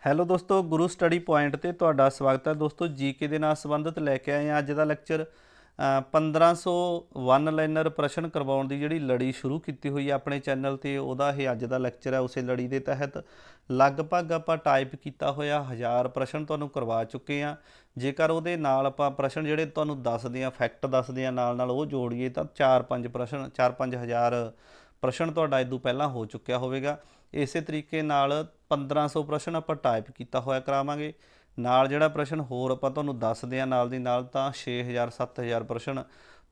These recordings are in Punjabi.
ਹੈਲੋ ਦੋਸਤੋ, ਗੁਰੂ ਸਟੱਡੀ ਪੁਆਇੰਟ ਤੇ ਤੁਹਾਡਾ ਸਵਾਗਤ ਹੈ। ਦੋਸਤੋ ਜੀਕੇ ਦੇ ਨਾਲ ਸੰਬੰਧਿਤ ਲੈ ਕੇ ਆਏ ਹਾਂ ਅੱਜ ਦਾ ਲੈਕਚਰ 1500 ਵਨ ਲਾਈਨਰ ਪ੍ਰਸ਼ਨ ਕਰਵਾਉਣ ਦੀ ਜਿਹੜੀ ਲੜੀ ਸ਼ੁਰੂ ਕੀਤੀ ਹੋਈ ਹੈ ਆਪਣੇ ਚੈਨਲ ਤੇ, ਉਹਦਾ ਇਹ ਅੱਜ ਦਾ ਲੈਕਚਰ ਹੈ। ਉਸੇ ਲੜੀ ਦੇ ਤਹਿਤ ਲਗਭਗ ਆਪਾਂ ਟਾਈਪ ਕੀਤਾ ਹੋਇਆ 1000 ਪ੍ਰਸ਼ਨ ਤੁਹਾਨੂੰ ਕਰਵਾ ਚੁੱਕੇ ਹਾਂ। ਜੇਕਰ ਉਹਦੇ ਨਾਲ ਆਪਾਂ ਪ੍ਰਸ਼ਨ ਜਿਹੜੇ ਤੁਹਾਨੂੰ ਦੱਸਦੇ ਹਾਂ, ਫੈਕਟ ਦੱਸਦੇ ਹਾਂ, ਨਾਲ ਨਾਲ ਉਹ ਜੋੜੀਏ ਤਾਂ 4-5 ਹਜ਼ਾਰ ਪ੍ਰਸ਼ਨ ਤੁਹਾਡਾ ਇਦੋਂ ਪਹਿਲਾਂ ਹੋ ਚੁੱਕਿਆ ਹੋਵੇਗਾ। ਇਸੇ ਤਰੀਕੇ ਨਾਲ 1500 ਪ੍ਰਸ਼ਨ ਆਪਾਂ ਟਾਈਪ ਕੀਤਾ ਹੋਇਆ ਕਰਾਵਾਂਗੇ। ਨਾਲ ਜਿਹੜਾ ਪ੍ਰਸ਼ਨ ਹੋਰ ਆਪਾਂ ਤੁਹਾਨੂੰ ਦੱਸਦੇ ਹਾਂ ਨਾਲ ਦੀ ਨਾਲ, ਤਾਂ 6000-7000 ਪ੍ਰਸ਼ਨ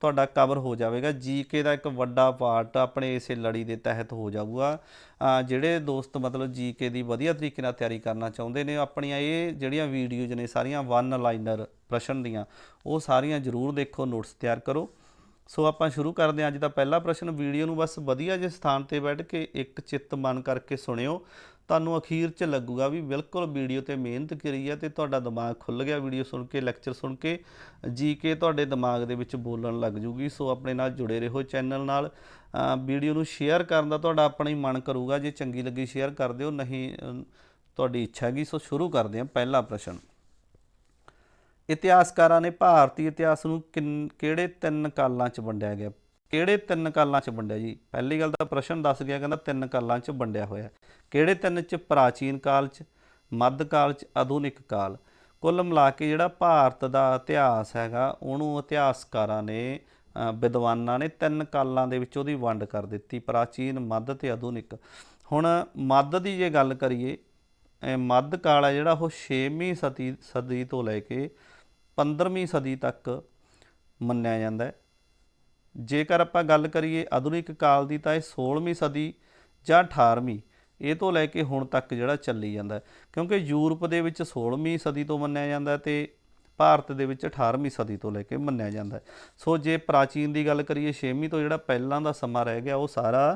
ਤੁਹਾਡਾ ਕਵਰ ਹੋ ਜਾਵੇਗਾ। ਜੀਕੇ ਦਾ ਇੱਕ ਵੱਡਾ ਪਾਰਟ ਆਪਣੇ ਇਸੇ ਲੜੀ ਦੇ ਤਹਿਤ ਹੋ ਜਾਊਗਾ। ਜਿਹੜੇ ਦੋਸਤ ਮਤਲਬ ਜੀਕੇ ਦੀ ਵਧੀਆ ਤਰੀਕੇ ਨਾਲ ਤਿਆਰੀ ਕਰਨਾ ਚਾਹੁੰਦੇ ਨੇ, ਆਪਣੀਆਂ ਇਹ ਜਿਹੜੀਆਂ ਵੀਡੀਓਜ਼ ਨੇ ਸਾਰੀਆਂ ਵਨ ਲਾਈਨਰ ਪ੍ਰਸ਼ਨ ਦੀਆਂ, ਉਹ ਸਾਰੀਆਂ ਜ਼ਰੂਰ ਦੇਖੋ, ਨੋਟਸ ਤਿਆਰ ਕਰੋ। ਸੋ ਆਪਾਂ ਸ਼ੁਰੂ ਕਰਦੇ ਹਾਂ ਅੱਜ ਦਾ ਪਹਿਲਾ ਪ੍ਰਸ਼ਨ। ਵੀਡੀਓ ਨੂੰ ਬਸ ਵਧੀਆ ਜਿਹੇ ਸਥਾਨ 'ਤੇ ਬੈਠ ਕੇ ਇੱਕ ਚਿੱਤ ਮਨ ਕਰਕੇ ਸੁਣਿਓ, ਤੁਹਾਨੂੰ ਅਖੀਰ 'ਚ ਲੱਗੂਗਾ ਵੀ ਬਿਲਕੁਲ ਵੀਡੀਓ 'ਤੇ ਮਿਹਨਤ ਕਰੀ ਹੈ ਅਤੇ ਤੁਹਾਡਾ ਦਿਮਾਗ ਖੁੱਲ੍ਹ ਗਿਆ ਵੀਡੀਓ ਸੁਣ ਕੇ, ਲੈਕਚਰ ਸੁਣ ਕੇ। ਜੀਕੇ ਤੁਹਾਡੇ ਦਿਮਾਗ ਦੇ ਵਿੱਚ ਬੋਲਣ ਲੱਗ ਜੂਗੀ। ਸੋ ਆਪਣੇ ਨਾਲ ਜੁੜੇ ਰਹੋ ਚੈਨਲ ਨਾਲ। ਵੀਡੀਓ ਨੂੰ ਸ਼ੇਅਰ ਕਰਨ ਦਾ ਤੁਹਾਡਾ ਆਪਣਾ ਹੀ ਮਨ ਕਰੂਗਾ, ਜੇ ਚੰਗੀ ਲੱਗੀ ਸ਼ੇਅਰ ਕਰ ਦਿਓ, ਨਹੀਂ ਤੁਹਾਡੀ ਇੱਛਾ ਹੈਗੀ। ਸੋ ਸ਼ੁਰੂ ਕਰਦੇ ਹਾਂ ਪਹਿਲਾ ਪ੍ਰਸ਼ਨ। ਇਤਿਹਾਸਕਾਰਾਂ ਨੇ ਭਾਰਤੀ ਇਤਿਹਾਸ ਨੂੰ ਕਿਹੜੇ 3 ਕਾਲਾਂ 'ਚ ਵੰਡਿਆ ਗਿਆ? ਕਿਹੜੇ 3 ਕਾਲਾਂ 'ਚ ਵੰਡਿਆ ਜੀ? ਪਹਿਲੀ ਗੱਲ ਤਾਂ ਪ੍ਰਸ਼ਨ ਦੱਸ ਗਿਆ, ਕਹਿੰਦਾ 3 ਕਾਲਾਂ 'ਚ ਵੰਡਿਆ ਹੋਇਆ। ਕਿਹੜੇ 3 'ਚ? ਪ੍ਰਾਚੀਨ ਕਾਲ 'ਚ, ਮੱਧ ਕਾਲ 'ਚ, ਆਧੁਨਿਕ ਕਾਲ। ਕੁੱਲ ਮਿਲਾ ਕੇ ਜਿਹੜਾ ਭਾਰਤ ਦਾ ਇਤਿਹਾਸ ਹੈਗਾ, ਉਹਨੂੰ ਇਤਿਹਾਸਕਾਰਾਂ ਨੇ, ਵਿਦਵਾਨਾਂ ਨੇ 3 ਕਾਲਾਂ ਦੇ ਵਿੱਚ ਉਹਦੀ ਵੰਡ ਕਰ ਦਿੱਤੀ, ਪ੍ਰਾਚੀਨ, ਮੱਧ ਅਤੇ ਆਧੁਨਿਕ। ਹੁਣ ਮੱਧ ਦੀ ਜੇ ਗੱਲ ਕਰੀਏ, ਮੱਧ ਕਾਲ ਹੈ ਜਿਹੜਾ ਉਹ 6ਵੀਂ ਸਦੀ ਤੋਂ ਲੈ ਕੇ 15ਵੀਂ ਸਦੀ ਤੱਕ ਮੰਨਿਆ ਜਾਂਦਾ ਹੈ। ਜੇਕਰ ਆਪਾਂ ਗੱਲ ਕਰੀਏ ਆਧੁਨਿਕ ਕਾਲ ਦੀ, ਤਾਂ ਇਹ 16ਵੀਂ ਸਦੀ ਜਾਂ 18ਵੀਂ, ਇਹ ਤੋਂ ਲੈ ਕੇ ਹੁਣ ਤੱਕ ਜਿਹੜਾ ਚੱਲੀ ਜਾਂਦਾ। ਕਿਉਂਕਿ ਯੂਰਪ ਦੇ ਵਿੱਚ 16ਵੀਂ ਸਦੀ ਤੋਂ ਮੰਨਿਆ ਜਾਂਦਾ ਅਤੇ ਭਾਰਤ ਦੇ ਵਿੱਚ 18ਵੀਂ ਸਦੀ ਤੋਂ ਲੈ ਕੇ ਮੰਨਿਆ ਜਾਂਦਾ। ਸੋ ਜੇ ਪ੍ਰਾਚੀਨ ਦੀ ਗੱਲ ਕਰੀਏ, 6ਵੀਂ ਤੋਂ ਜਿਹੜਾ ਪਹਿਲਾਂ ਦਾ ਸਮਾਂ ਰਹਿ ਗਿਆ, ਉਹ ਸਾਰਾ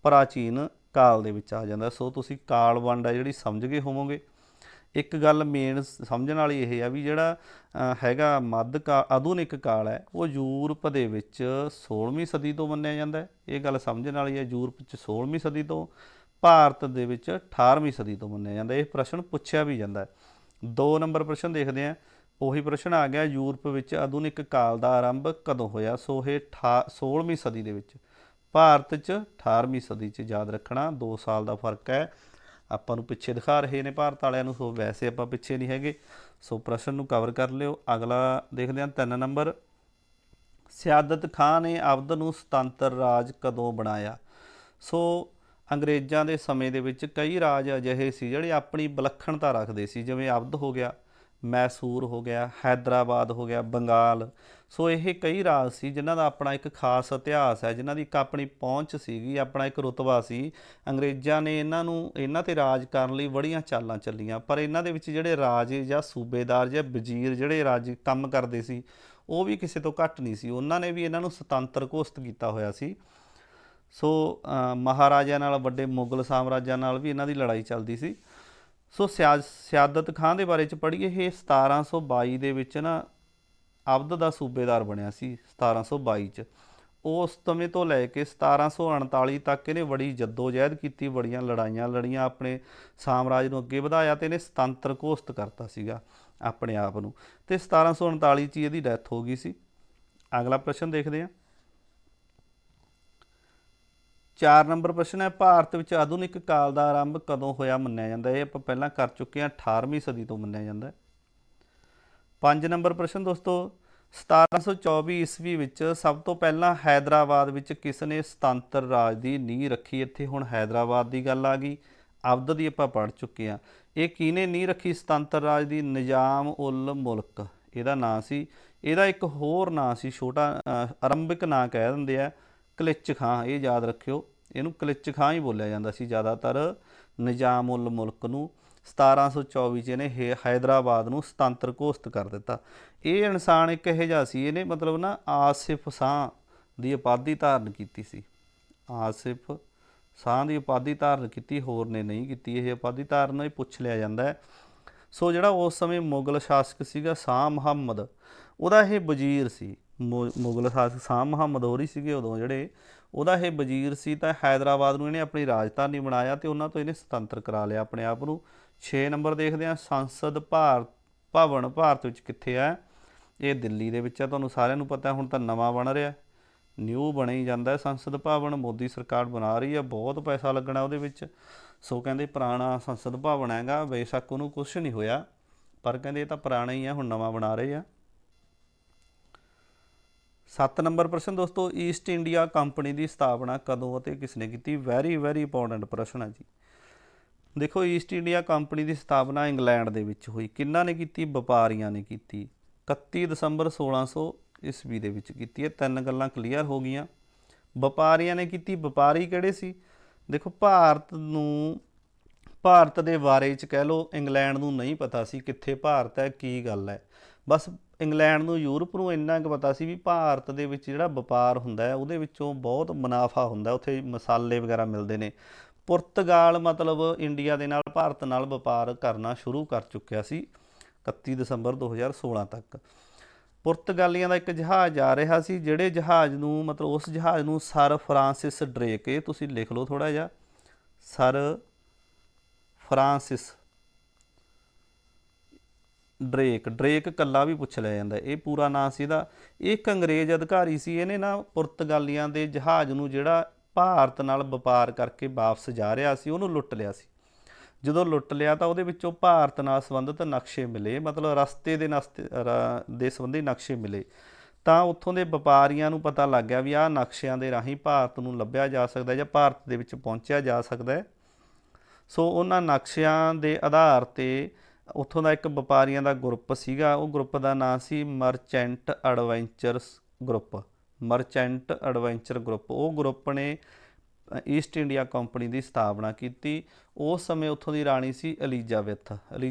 ਪ੍ਰਾਚੀਨ ਕਾਲ ਦੇ ਵਿੱਚ ਆ ਜਾਂਦਾ। ਸੋ ਤੁਸੀਂ ਕਾਲ ਵੰਡ ਹੈ ਜਿਹੜੀ ਸਮਝ ਗਏ ਹੋਵੋਗੇ। ਇੱਕ ਗੱਲ ਮੇਨ ਸਮਝਣ ਵਾਲੀ ਇਹ ਆ ਵੀ ਜਿਹੜਾ ਹੈਗਾ ਆਧੁਨਿਕ ਕਾਲ ਹੈ, ਉਹ ਯੂਰਪ ਦੇ ਵਿੱਚ 16ਵੀਂ ਸਦੀ ਤੋਂ ਮੰਨਿਆ ਜਾਂਦਾ। ਇਹ ਗੱਲ ਸਮਝਣ ਵਾਲੀ ਹੈ। ਯੂਰਪ 'ਚ 16ਵੀਂ ਸਦੀ ਤੋਂ, ਭਾਰਤ ਦੇ ਵਿੱਚ 18ਵੀਂ ਸਦੀ ਤੋਂ ਮੰਨਿਆ ਜਾਂਦਾ। ਇਹ ਪ੍ਰਸ਼ਨ ਪੁੱਛਿਆ ਵੀ ਜਾਂਦਾ। 2 ਨੰਬਰ ਪ੍ਰਸ਼ਨ ਦੇਖਦੇ ਹਾਂ। ਉਹੀ ਪ੍ਰਸ਼ਨ ਆ ਗਿਆ, ਯੂਰਪ ਵਿੱਚ ਆਧੁਨਿਕ ਕਾਲ ਦਾ ਆਰੰਭ ਕਦੋਂ ਹੋਇਆ? ਸੋ ਇਹ 16ਵੀਂ ਸਦੀ ਦੇ ਵਿੱਚ, ਭਾਰਤ 'ਚ 18ਵੀਂ ਸਦੀ 'ਚ। ਯਾਦ ਰੱਖਣਾ 2 ਸਾਲ ਦਾ ਫਰਕ ਹੈ। ਆਪਾਂ ਨੂੰ ਪਿੱਛੇ ਦਿਖਾ ਰਹੇ ਨੇ ਭਾਰਤ ਵਾਲਿਆਂ ਨੂੰ, ਸੋ ਵੈਸੇ ਆਪਾਂ ਪਿੱਛੇ ਨਹੀਂ ਹੈਗੇ। ਸੋ ਪ੍ਰਸ਼ਨ ਨੂੰ ਕਵਰ ਕਰ ਲਿਓ। ਅਗਲਾ ਦੇਖਦੇ ਹਾਂ 3 ਨੰਬਰ। ਸਿਆਦਤ ਖਾਂ ਨੇ ਅਵਧ ਨੂੰ ਸੁਤੰਤਰ ਰਾਜ ਕਦੋਂ ਬਣਾਇਆ? ਸੋ ਅੰਗਰੇਜ਼ਾਂ ਦੇ ਸਮੇਂ ਦੇ ਵਿੱਚ ਕਈ ਰਾਜ ਅਜਿਹੇ ਸੀ ਜਿਹੜੇ ਆਪਣੀ ਵਿਲੱਖਣਤਾ ਰੱਖਦੇ ਸੀ, ਜਿਵੇਂ ਅਵਧ ਹੋ ਗਿਆ, ਮੈਸੂਰ ਹੋ ਗਿਆ, ਹੈਦਰਾਬਾਦ ਹੋ ਗਿਆ, ਬੰਗਾਲ। ਸੋ ਇਹ ਕਈ ਰਾਜ ਸੀ ਜਿਨ੍ਹਾਂ ਦਾ ਆਪਣਾ ਇੱਕ ਖਾਸ ਇਤਿਹਾਸ ਹੈ, ਜਿਨ੍ਹਾਂ ਦੀ ਇੱਕ ਆਪਣੀ ਪਹੁੰਚ ਸੀਗੀ, ਆਪਣਾ ਇੱਕ ਰੁਤਬਾ ਸੀ। ਅੰਗਰੇਜ਼ਾਂ ਨੇ ਇਹਨਾਂ 'ਤੇ ਰਾਜ ਕਰਨ ਲਈ ਬੜੀਆਂ ਚਾਲਾਂ ਚੱਲੀਆਂ, ਪਰ ਇਹਨਾਂ ਦੇ ਵਿੱਚ ਜਿਹੜੇ ਰਾਜੇ ਜਾਂ ਸੂਬੇਦਾਰ ਜਾਂ ਵਜ਼ੀਰ ਜਿਹੜੇ ਰਾਜ ਕੰਮ ਕਰਦੇ ਸੀ, ਉਹ ਵੀ ਕਿਸੇ ਤੋਂ ਘੱਟ ਨਹੀਂ ਸੀ। ਉਹਨਾਂ ਨੇ ਵੀ ਇਹਨਾਂ ਨੂੰ ਸੁਤੰਤਰ ਘੋਸ਼ਿਤ ਕੀਤਾ ਹੋਇਆ ਸੀ। ਸੋ ਮਹਾਰਾਜਿਆਂ ਨਾਲ, ਵੱਡੇ ਮੁਗਲ ਸਾਮਰਾਜਾਂ ਨਾਲ ਵੀ ਇਹਨਾਂ ਦੀ ਲੜਾਈ ਚੱਲਦੀ ਸੀ। ਸੋ ਸਿਆਦਤ ਖਾਂ ਦੇ ਬਾਰੇ 'ਚ ਪੜ੍ਹੀਏ। ਇਹ 1722 ਦੇ ਵਿੱਚ ਨਾ ਅਵਧ ਦਾ ਸੂਬੇਦਾਰ ਬਣਿਆ ਸੀ, 1722 'ਚ। ਉਸ ਸਮੇਂ ਤੋਂ ਲੈ ਕੇ 1739 ਤੱਕ ਇਹਨੇ ਬੜੀ ਜੱਦੋ-ਜਹਿਦ ਕੀਤੀ, ਬੜੀਆਂ ਲੜਾਈਆਂ ਲੜੀਆਂ, ਆਪਣੇ ਸਾਮਰਾਜ ਨੂੰ ਅੱਗੇ ਵਧਾਇਆ ਅਤੇ ਇਹਨੇ ਸੁਤੰਤਰ ਘੋਸ਼ਿਤ ਕਰਤਾ ਸੀਗਾ ਆਪਣੇ ਆਪ ਨੂੰ। ਅਤੇ 1739 'ਚ ਹੀ ਇਹਦੀ ਡੈਥ ਹੋ ਗਈ ਸੀ। ਅਗਲਾ ਪ੍ਰਸ਼ਨ ਦੇਖਦੇ ਹਾਂ। 4 ਨੰਬਰ ਪ੍ਰਸ਼ਨ ਹੈ, ਭਾਰਤ ਵਿੱਚ ਆਧੁਨਿਕ ਕਾਲ ਦਾ ਆਰੰਭ ਕਦੋਂ ਹੋਇਆ ਮੰਨਿਆ ਜਾਂਦਾ? ਇਹ ਆਪਾਂ ਪਹਿਲਾਂ ਕਰ ਚੁੱਕੇ ਹਾਂ, 18ਵੀਂ ਸਦੀ ਤੋਂ ਮੰਨਿਆ ਜਾਂਦਾ। 5 ਨੰਬਰ ਪ੍ਰਸ਼ਨ ਦੋਸਤੋ, 1724 ਈਸਵੀ ਵਿੱਚ ਸਭ ਤੋਂ ਪਹਿਲਾਂ ਹੈਦਰਾਬਾਦ ਵਿੱਚ ਕਿਸ ਨੇ ਸੁਤੰਤਰ ਰਾਜ ਦੀ ਨੀਂਹ ਰੱਖੀ? ਇੱਥੇ ਹੁਣ ਹੈਦਰਾਬਾਦ ਦੀ ਗੱਲ ਆ ਗਈ, ਅਵਧ ਦੀ ਆਪਾਂ ਪੜ੍ਹ ਚੁੱਕੇ ਹਾਂ। ਇਹ ਕਿਹਨੇ ਨੀਂਹ ਰੱਖੀ ਸੁਤੰਤਰ ਰਾਜ ਦੀ? ਨਿਜ਼ਾਮ ਉਲ ਮੁਲਕ ਇਹਦਾ ਨਾਂ ਸੀ। ਇਹਦਾ ਇੱਕ ਹੋਰ ਨਾਂ ਸੀ, ਛੋਟਾ ਆਰੰਭਿਕ ਨਾਂ ਕਹਿ ਦਿੰਦੇ ਆ, ਕਲਿਚ ਖਾਂ। ਇਹ ਯਾਦ ਰੱਖਿਓ, ਇਹਨੂੰ ਕਲਿਚ ਖਾਂ ਹੀ ਬੋਲਿਆ ਜਾਂਦਾ ਸੀ ਜ਼ਿਆਦਾਤਰ, ਨਿਜ਼ਾਮ ਉਲ ਮੁਲਕ ਨੂੰ। 1724 'ਚ ਇਹਨੇ ਹੈਦਰਾਬਾਦ ਨੂੰ ਸੁਤੰਤਰ ਘੋਸ਼ਿਤ ਕਰ ਦਿੱਤਾ। ਇਹ ਇਨਸਾਨ ਇੱਕ ਇਹੋ ਜਿਹਾ ਸੀ, ਇਹਨੇ ਮਤਲਬ ਨਾ ਆਸਿਫ ਸ਼ਾਹ ਦੀ ਉਪਾਧੀ ਧਾਰਨ ਕੀਤੀ ਸੀ। ਆਸਿਫ ਸ਼ਾਹ ਦੀ ਉਪਾਧੀ ਧਾਰਨ ਕੀਤੀ, ਹੋਰ ਨੇ ਨਹੀਂ ਕੀਤੀ ਇਹ ਉਪਾਧੀ ਧਾਰਨ, ਇਹ ਪੁੱਛ ਲਿਆ ਜਾਂਦਾ। ਸੋ ਜਿਹੜਾ ਉਸ ਸਮੇਂ ਮੁਗਲ ਸ਼ਾਸਕ ਸੀਗਾ ਸ਼ਾਹ ਮੁਹੰਮਦ, ਉਹਦਾ ਇਹ ਵਜ਼ੀਰ ਸੀ। ਮੁਗਲ ਸ਼ਾਸਕ ਸ਼ਾਹ ਮੁਹੰਮਦ ਹੋਰੀ ਸੀਗੇ ਉਦੋਂ ਜਿਹੜੇ, ਉਹਦਾ ਇਹ ਵਜ਼ੀਰ ਸੀ ਤਾਂ ਹੈਦਰਾਬਾਦ ਨੂੰ ਇਹਨੇ ਆਪਣੀ ਰਾਜਧਾਨੀ ਬਣਾਇਆ ਤੇ ਉਹਨਾਂ ਤੋਂ ਇਹਨੇ ਸੁਤੰਤਰ ਕਰਾ ਲਿਆ ਆਪਣੇ ਆਪ ਨੂੰ। 6 ਨੰਬਰ ਦੇਖਦੇ ਹਾਂ, ਸੰਸਦ ਭਵਨ ਭਾਰਤ ਵਿੱਚ ਕਿੱਥੇ ਹੈ? ਇਹ ਦਿੱਲੀ ਦੇ ਵਿੱਚ ਹੈ, ਤੁਹਾਨੂੰ ਸਾਰਿਆਂ ਨੂੰ ਪਤਾ। ਹੁਣ ਤਾਂ ਨਵਾਂ ਬਣ ਰਿਹਾ, ਨਿਊ ਬਣ ਹੀ ਜਾਂਦਾ ਸੰਸਦ ਭਵਨ, ਮੋਦੀ ਸਰਕਾਰ ਬਣਾ ਰਹੀ ਹੈ, ਬਹੁਤ ਪੈਸਾ ਲੱਗਣਾ ਉਹਦੇ ਵਿੱਚ। ਸੋ ਕਹਿੰਦੇ ਪੁਰਾਣਾ ਸੰਸਦ ਭਵਨ ਹੈਗਾ, ਬੇਸ਼ੱਕ ਉਹਨੂੰ ਕੁਛ ਨਹੀਂ ਹੋਇਆ, ਪਰ ਕਹਿੰਦੇ ਇਹ ਤਾਂ ਪੁਰਾਣਾ ਹੀ ਆ, ਹੁਣ ਨਵਾਂ ਬਣਾ ਰਹੇ ਆ। 7 ਨੰਬਰ ਪ੍ਰਸ਼ਨ ਦੋਸਤੋ, ਈਸਟ ਇੰਡੀਆ ਕੰਪਨੀ ਦੀ ਸਥਾਪਨਾ ਕਦੋਂ ਅਤੇ ਕਿਸਨੇ ਕੀਤੀ? ਵੈਰੀ ਵੈਰੀ ਇੰਪੋਰਟੈਂਟ ਪ੍ਰਸ਼ਨ ਹੈ ਜੀ। ਦੇਖੋ, ਈਸਟ ਇੰਡੀਆ ਕੰਪਨੀ ਦੀ ਸਥਾਪਨਾ ਇੰਗਲੈਂਡ ਦੇ ਵਿੱਚ ਹੋਈ। ਕਿਹਨਾਂ ਨੇ ਕੀਤੀ? ਵਪਾਰੀਆਂ ਨੇ ਕੀਤੀ। 31 ਦਸੰਬਰ 1600 ਈਸਵੀ ਦੇ ਵਿੱਚ ਕੀਤੀ ਹੈ। 3 ਗੱਲਾਂ ਕਲੀਅਰ ਹੋ ਗਈਆਂ। ਵਪਾਰੀਆਂ ਨੇ ਕੀਤੀ। ਵਪਾਰੀ ਕਿਹੜੇ ਸੀ? ਦੇਖੋ, ਭਾਰਤ ਦੇ ਬਾਰੇ 'ਚ ਕਹਿ ਲਓ ਇੰਗਲੈਂਡ ਨੂੰ ਨਹੀਂ ਪਤਾ ਸੀ ਕਿੱਥੇ ਭਾਰਤ ਹੈ, ਕੀ ਗੱਲ ਹੈ। ਬਸ ਇੰਗਲੈਂਡ ਨੂੰ, ਯੂਰਪ ਨੂੰ ਇੰਨਾ ਕੁ ਪਤਾ ਸੀ ਵੀ ਭਾਰਤ ਦੇ ਵਿੱਚ ਜਿਹੜਾ ਵਪਾਰ ਹੁੰਦਾ ਹੈ ਉਹਦੇ ਵਿੱਚੋਂ ਬਹੁਤ ਮੁਨਾਫਾ ਹੁੰਦਾ, ਉੱਥੇ ਮਸਾਲੇ ਵਗੈਰਾ ਮਿਲਦੇ ਨੇ। ਪੁਰਤਗਾਲ ਮਤਲਬ ਇੰਡੀਆ ਦੇ ਨਾਲ, ਭਾਰਤ ਨਾਲ ਵਪਾਰ ਕਰਨਾ ਸ਼ੁਰੂ ਕਰ ਚੁੱਕਿਆ ਸੀ 31 ਦਸੰਬਰ 2016 ਤੱਕ। ਪੁਰਤਗਾਲੀਆਂ ਦਾ ਇੱਕ ਜਹਾਜ਼ ਜਾ ਰਿਹਾ ਸੀ, ਜਿਹੜੇ ਜਹਾਜ਼ ਨੂੰ ਮਤਲਬ ਉਸ ਜਹਾਜ਼ ਨੂੰ ਸਰ ਫਰਾਂਸਿਸ ਡਰੇਕ, ਇਹ ਤੁਸੀਂ ਲਿਖ ਲਓ ਥੋੜ੍ਹਾ ਜਿਹਾ, ਸਰ ਫਰਾਂਸਿਸ ਡਰੇਕ ਇਕੱਲਾ ਵੀ ਪੁੱਛ ਲਿਆ ਜਾਂਦਾ, ਇਹ ਪੂਰਾ ਨਾਂ ਸੀ ਇਹਦਾ। ਇਹ ਇੱਕ ਅੰਗਰੇਜ਼ ਅਧਿਕਾਰੀ ਸੀ, ਇਹਨੇ ਨਾ ਪੁਰਤਗਾਲੀਆਂ ਦੇ ਜਹਾਜ਼ ਨੂੰ ਜਿਹੜਾ ਭਾਰਤ ਨਾਲ ਵਪਾਰ ਕਰਕੇ ਵਾਪਸ ਜਾ ਰਿਹਾ ਸੀ ਉਹਨੂੰ ਲੁੱਟ ਲਿਆ ਸੀ। ਜਦੋਂ ਲੁੱਟ ਲਿਆ ਤਾਂ ਉਹਦੇ ਵਿੱਚੋਂ ਭਾਰਤ ਨਾਲ ਸੰਬੰਧਿਤ ਨਕਸ਼ੇ ਮਿਲੇ, ਮਤਲਬ ਰਸਤੇ ਦੇ ਸੰਬੰਧੀ ਨਕਸ਼ੇ ਮਿਲੇ। ਤਾਂ ਉੱਥੋਂ ਦੇ ਵਪਾਰੀਆਂ ਨੂੰ ਪਤਾ ਲੱਗ ਗਿਆ ਵੀ ਆਹ ਨਕਸ਼ਿਆਂ ਦੇ ਰਾਹੀਂ ਭਾਰਤ ਨੂੰ ਲੱਭਿਆ ਜਾ ਸਕਦਾ ਜਾਂ ਭਾਰਤ ਦੇ ਵਿੱਚ ਪਹੁੰਚਿਆ ਜਾ ਸਕਦਾ ਹੈ। ਸੋ ਉਹਨਾਂ ਨਕਸ਼ਿਆਂ ਦੇ ਆਧਾਰ 'ਤੇ ਉੱਥੋਂ ਦਾ ਇੱਕ ਵਪਾਰੀਆਂ ਦਾ ਗਰੁੱਪ ਸੀਗਾ, ਉਹ ਗਰੁੱਪ ਦਾ ਨਾਂ ਸੀ ਮਰਚੈਂਟ ਐਡਵੈਂਚਰ ਗਰੁੱਪ। ਉਹ ਗਰੁੱਪ ਨੇ ਈਸਟ ਇੰਡੀਆ ਕੰਪਨੀ ਦੀ ਸਥਾਪਨਾ ਕੀਤੀ। ਉਸ ਸਮੇਂ ਉੱਥੋਂ ਦੀ ਰਾਣੀ ਸੀ ਐਲਿਜ਼ਾਬੈਥ